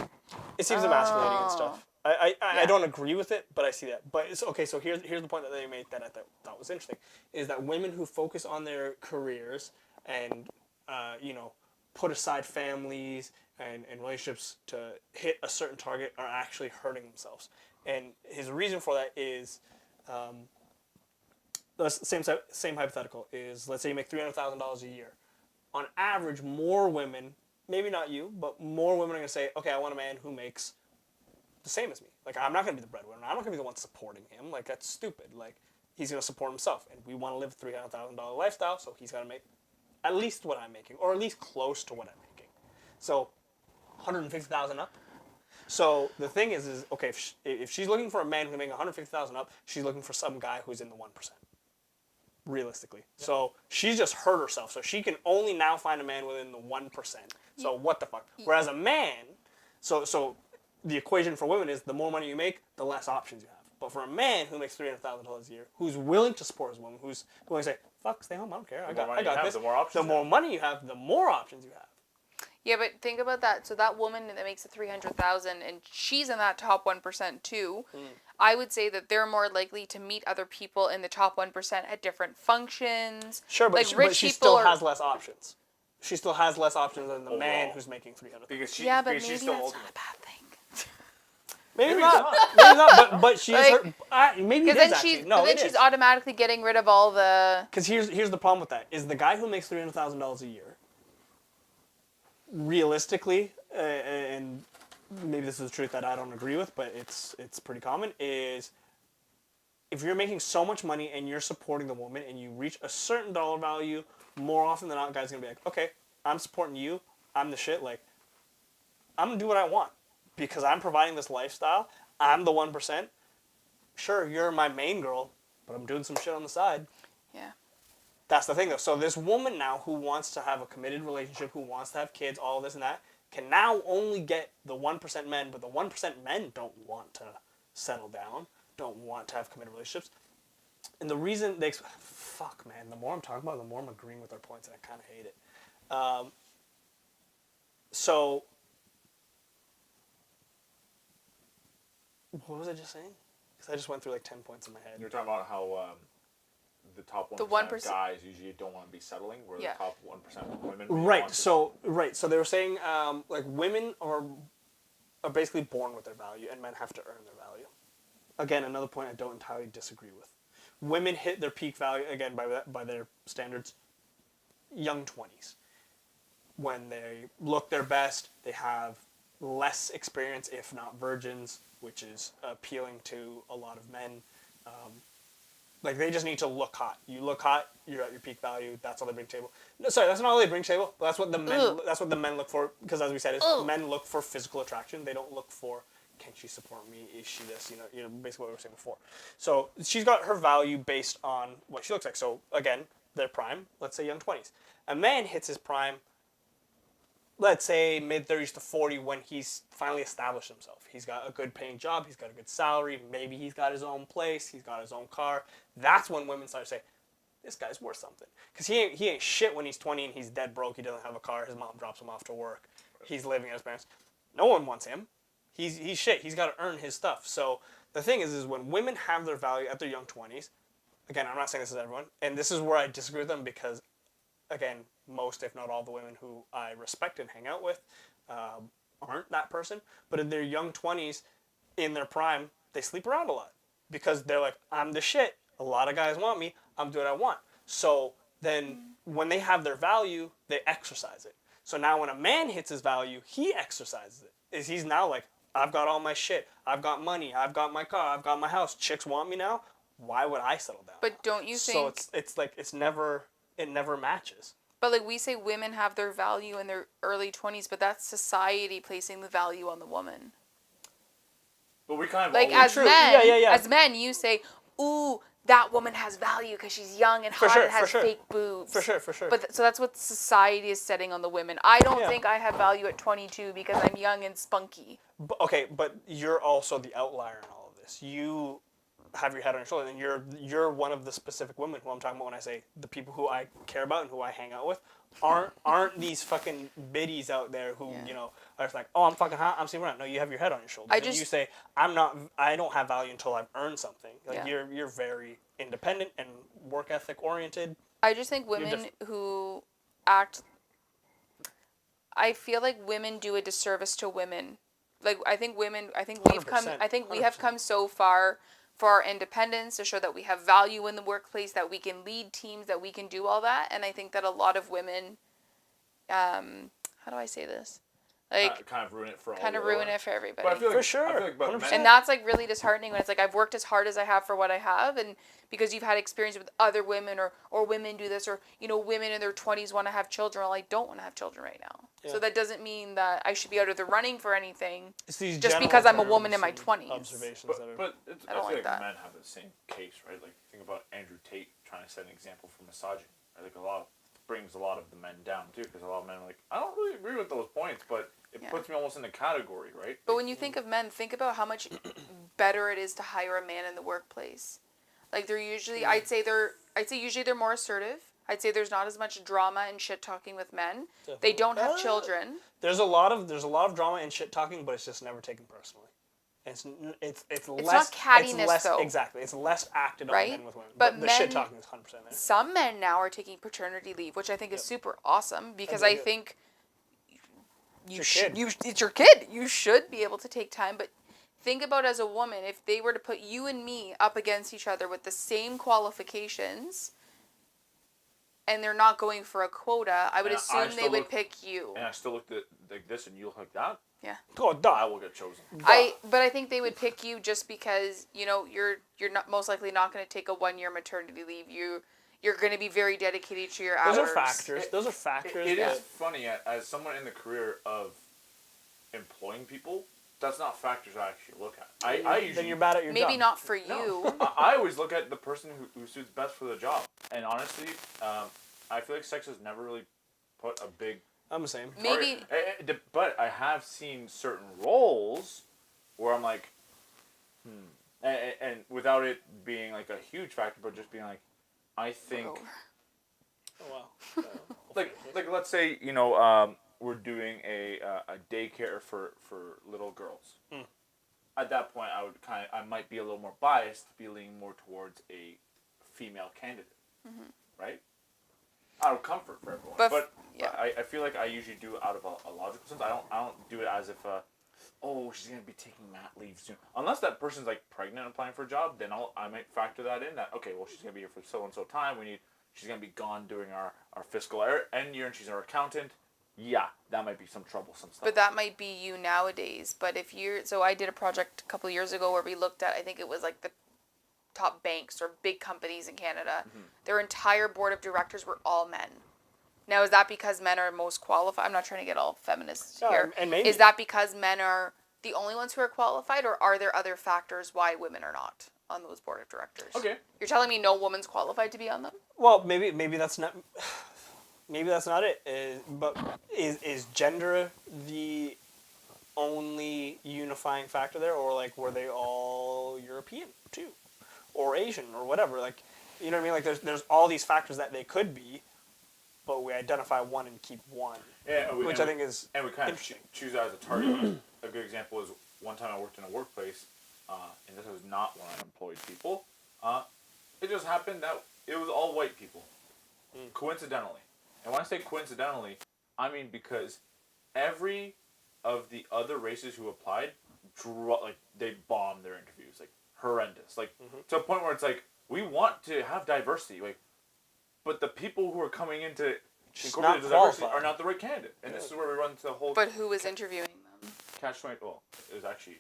It seems emasculating and stuff. I Yeah. don't agree with it, but I see that. But it's okay. So here's the point that they made that I thought was interesting, is that women who focus on their careers and put aside families and relationships to hit a certain target are actually hurting themselves. And his reason for that is, the same hypothetical is, let's say you make $300,000 a year. On average, more women, maybe not you, but more women are going to say, okay, I want a man who makes the same as me. Like, I'm not going to be the breadwinner. I'm not going to be the one supporting him. Like, that's stupid. Like, he's going to support himself. And we want to live a $300,000 lifestyle, so he's got to make at least what I'm making, or at least close to what I'm making. So, $150,000 up. So, the thing is okay, if she's looking for a man who's making $150,000 up, she's looking for some guy who's in the 1%. Realistically. Yeah. So, she's just hurt herself. So, she can only now find a man within the 1%. So, what the fuck? Whereas a man, so the equation for women is the more money you make, the less options you have. But for a man who makes $300,000 a year, who's willing to support his woman, who's willing to say, fuck, stay home, I don't care. I got this. The more options. The more money you have, the more options you have. yeah, but think about that. So that woman that makes a $300,000 and she's in that top 1% too. I would say that they're more likely to meet other people in the top 1% at different functions. Sure, but, like she still has less options. She still has less options than the man who's making $300,000. Because Yeah, but because maybe she's still that's old. not a bad thing. Maybe Maybe not. not. Maybe not. But she is Like, her. Maybe it Because is actually. then it she's is. automatically getting rid of all the. Because here's the problem with that is the guy who makes $300,000 a year. Realistically, and maybe this is the truth that I don't agree with, but it's pretty common. Is if you're making so much money and you're supporting the woman and you reach a certain dollar value, more often than not, guy's gonna be like, okay, I'm supporting you. I'm the shit. Like, I'm gonna do what I want because I'm providing this lifestyle. I'm the 1%. Sure, you're my main girl, but I'm doing some shit on the side. Yeah. That's the thing, though. So this woman now who wants to have a committed relationship, who wants to have kids, all this and that, can now only get the 1% men, but the 1% men don't want to settle down, don't want to have committed relationships. And the reason they... Fuck, man. The more I'm talking about it, the more I'm agreeing with their points, and I kind of hate it. So... What was I just saying? Because I just went through like 10 points in my head. You're talking about how the top 1% The 1%. guys usually don't want to be settling, where Yeah. the top 1% women Right. want to. So they were saying like women are basically born with their value, and men have to earn their value. Again, another point I don't entirely disagree with. Women hit their peak value again by their standards, young 20s, when they look their best. They have less experience, if not virgins, which is appealing to a lot of men. Like, they just need to look hot. You look hot, you're at your peak value. That's all they bring to the table. No, sorry, that's not all they bring to the table. But that's what the men. Ugh. That's what the men look for. Because as we said, is Ugh. men look for physical attraction. They don't look for, can she support me? Is she this? You know, basically what we were saying before. So she's got her value based on what she looks like. So again, their prime. Let's say young 20s. A man hits his prime. Let's say mid-30s to 40 when he's finally established himself. He's got a good paying job, he's got a good salary, maybe he's got his own place, he's got his own car. That's when women start to say, this guy's worth something. Because he ain't shit when he's 20 and he's dead broke, he doesn't have a car, his mom drops him off to work, he's living at his parents. No one wants him. He's shit. He's got to earn his stuff. So the thing is when women have their value at their young 20s, again, I'm not saying this is everyone, and this is where I disagree with them because, again, most, if not all, the women who I respect and hang out with aren't that person. But in their young 20s, in their prime, they sleep around a lot because they're like, I'm the shit. A lot of guys want me. I'm doing what I want. So then when they have their value, they exercise it. So now when a man hits his value, he exercises it. He's now like, I've got all my shit. I've got money. I've got my car. I've got my house. Chicks want me now. Why would I settle down? But don't you think? So it's like it never matches. But like we say, women have their value in their early 20s, but that's society placing the value on the woman. But we kind of Like always, as True. men, Yeah. as men, you say, "Ooh, that woman has value because she's young and hot and has fake boobs." For sure. But so that's what society is setting on the women. I don't Yeah. think I have value at 22 because I'm young and spunky. But you're also the outlier in all of this. You have your head on your shoulder, and you're one of the specific women who I'm talking about when I say the people who I care about and who I hang out with aren't these fucking biddies out there who are just like, oh, I'm fucking hot, I'm sleeping around. No, you have your head on your shoulder. You say, I don't have value until I've earned something. Like you're very independent and work ethic oriented. I just think women who act. I feel like women do a disservice to women. Like I think women. I think we've come. 100%, I think we have 100%. come so far for our independence to show that we have value in the workplace, that we can lead teams, that we can do all that. And I think that a lot of women. How do I say this? Like kind of ruin it for all. kind of ruin it for everybody. But I feel like, For sure. I feel like, but 100%. men, And that's like really disheartening when it's like I've worked as hard as I have for what I have, and because you've had experience with other women or women do this, or women in their 20s want to have children. Well, I don't want to have children right now. Yeah. So that doesn't mean that I should be out of the running for anything It's these just general because I'm a woman terms in my and 20s. Observations that are. but it's, I I, don't feel like like that. men have the same case, right? Like think about Andrew Tate trying to set an example for misogyny. I think brings a lot of the men down too, because a lot of men are like, I don't really agree with those points, but it puts me almost in a category, right? But when you think of men, think about how much better it is to hire a man in the workplace. Like they're usually, I'd say usually they're more assertive. I'd say there's not as much drama and shit talking with men. Definitely. They don't have children. There's a lot of drama and shit talking, but it's just never taken personally. It's less. not cattiness, it's less, though. Exactly. It's less acted Right? on than with women. But the shit men- talking is 100% there. Some men now are taking paternity leave, which I think is super awesome because dig I it. think It's your kid. it's your kid. You should be able to take time, but think about as a woman, if they were to put you and me up against each other with the same qualifications and they're not going for a quota, I would And I assume they still would look- pick you. And I still looked at like this, and you look like that. Oh, duh. I will get chosen. But I think they would pick you just because you're not most likely not going to take a 1-year maternity leave. You're going to be very dedicated to your hours. Those are factors. Those are factors. It that- is funny as someone in the career of employing people. That's not factors I actually look at. I usually Then you're bad at your job. Maybe not for you. I always look at the person who suits best for the job. And honestly, I feel like sex has never really put a big I'm the same. Maybe but I have seen certain roles where I'm like, and without it being like a huge factor, but just being like, I think, Oh wow. like let's say we're doing a daycare for little girls. At that point, I might be a little more biased, be leaning more towards a female candidate, right? Out of comfort for everyone, but I feel like I usually do it out of a logical sense. I don't do it as if she's gonna be taking mat leave soon. Unless that person's like pregnant and applying for a job, then I might factor that in. That she's gonna be here for so and so time. She's gonna be gone during our fiscal end year, and she's our accountant. Yeah, that might be some troublesome stuff. But that might be you nowadays. But so I did a project a couple of years ago where we looked at, I think it was like the top banks or big companies in Canada. Their entire board of directors were all men. Now, is that because men are most qualified? I'm not trying to get all feminist here. And maybe. Is that because men are the only ones who are qualified, or are there other factors why women are not on those board of directors? Okay. You're telling me no woman's qualified to be on them? Well, maybe that's not. Maybe that's not it. But is gender the only unifying factor there, or like were they all European too, or Asian or whatever? Like, you know what I mean? Like there's all these factors that they could be, but we identify one and keep one, which I think is and we kind of interesting. choose that as a target. A good example is one time I worked in a workplace, and this was not one unemployed people. It just happened that it was all white people, coincidentally. And when I say coincidentally, I mean because every of the other races who applied, they bombed their interviews, like horrendous, like to a point where it's like we want to have diversity, like, but the people who are coming into incorporate the diversity are not the right candidate, and this is where we run into the whole. But who was interviewing them? Catch-22. Well, it was actually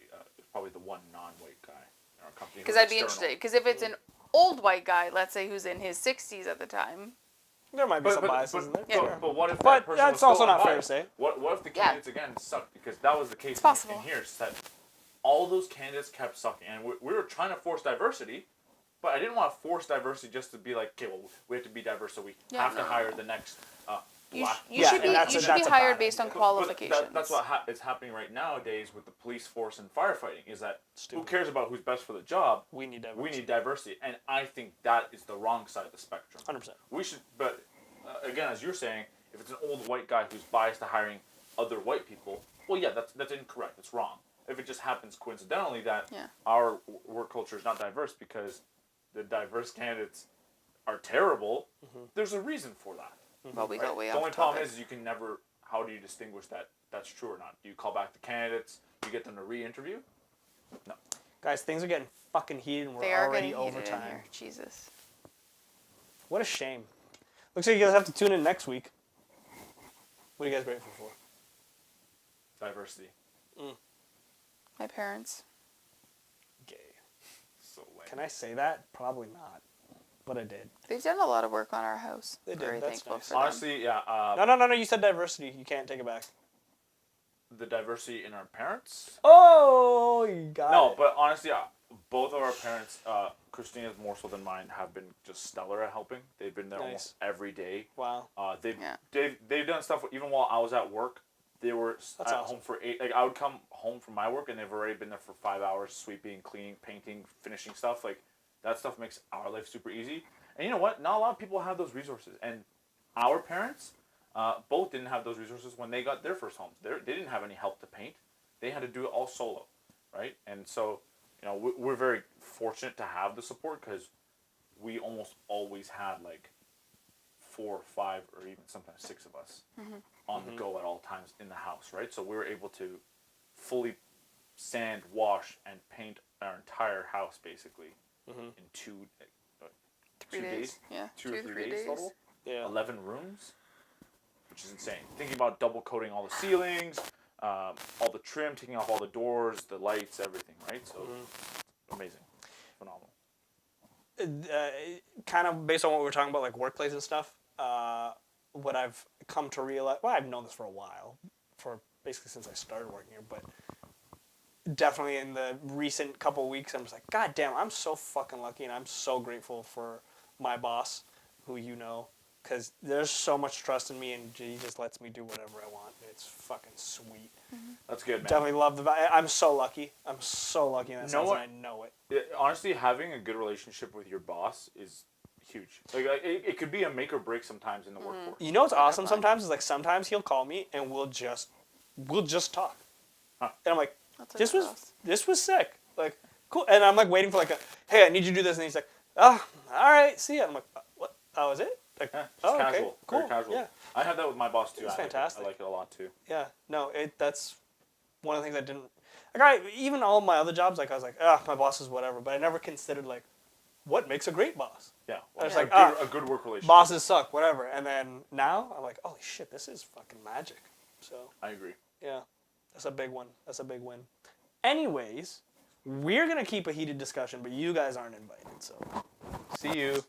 probably the one non-white guy in our company. Because I'd be interested. Because if it's an old white guy, let's say who's in his 60s at the time. There might be some biases in there. Yeah. But what if that person that's was also still not fair to unbiased? say. What if the candidates again sucked? Because that was the case in here. That all those candidates kept sucking, and we were trying to force diversity, but I didn't want to force diversity just to be like, okay, well, we have to be diverse, so we have to hire the next black. You should be hired based on qualifications. That's what is happening right nowadays with the police force and firefighting. Is that who cares about who's best for the job? We need diversity. We need diversity, and I think that is the wrong side of the spectrum. 100%. We should, but again, as you're saying, if it's an old white guy who's biased to hiring other white people, well, yeah, that's incorrect. That's wrong. If it just happens coincidentally that our work culture is not diverse because the diverse candidates are terrible, there's a reason for that. Well, we got way off The only topic. problem is you can never. How do you distinguish that that's true or not? Do you call back the candidates? Do you get them to re-interview? No. Guys, things are getting fucking heated, and They we're are already getting heated overtime. in here. Jesus. What a shame. Looks like you guys have to tune in next week. What are you guys grateful for? Diversity. My parents. Gay. So lame. Can I say that? Probably not. But I did. They've done a lot of work on our house. They did. Very That's thankful nice. for them. Honestly, yeah. No. You said diversity. You can't take it back. The diversity in our parents. Oh, you got it. No, but honestly, both of our parents, Christina's more so than mine, have been just stellar at helping. They've been there almost every day. Wow. They've done stuff even while I was at work. They were That's at awesome. home for 8. Like I would come home from my work and they've already been there for 5 hours, sweeping, cleaning, painting, finishing stuff. Like that stuff makes our life super easy. And you know what? Not a lot of people have those resources. And our parents both didn't have those resources when they got their first homes. They didn't have any help to paint. They had to do it all solo, right? And so, you know, we're very fortunate to have the support because we almost always had like 4 or 5 or even sometimes 6 of us on the go at all times in the house, right? So we were able to fully sand, wash, and paint our entire house basically in 2 days. Yeah, 2 or 3 days total. Yeah. 11 rooms, which is insane. Thinking about double coating all the ceilings, all the trim, taking off all the doors, the lights, everything, right? So amazing, phenomenal. Kind of based on what we were talking about, like workplace and stuff, what I've come to realize, well, I've known this for a while, for basically since I started working here, but definitely in the recent couple of weeks, I'm just like, God damn, I'm so fucking lucky, and I'm so grateful for my boss, who you know, because there's so much trust in me, and he just lets me do whatever I want. It's fucking sweet. That's good, man. Definitely love the. I'm so lucky. I'm so lucky in that sense, and I know it. Honestly, having a good relationship with your boss is huge. Like it could be a make or break sometimes in the workforce. You know what's awesome sometimes is like sometimes he'll call me and we'll just talk. Huh. And I'm like, That's this was sick. Like, cool. And I'm like waiting for like a, hey, I need you to do this. And he's like, oh, all right, see ya. I'm like, what? Oh, is it? Like, Yeah, just oh, casual. okay, cool. Very casual. Yeah. I have that with my boss too. It's I fantastic. like it a lot too. Yeah. No, that's one of the things I didn't, like even all my other jobs, like I was like, my boss is whatever. But I never considered like, what makes a great boss? Yeah. I was Well, like, a good work relationship. bosses suck, whatever. And then now I'm like, holy shit, this is fucking magic. So I agree. yeah, that's a big one. That's a big win. Anyways, we're gonna keep a heated discussion, but you guys aren't invited. So See you.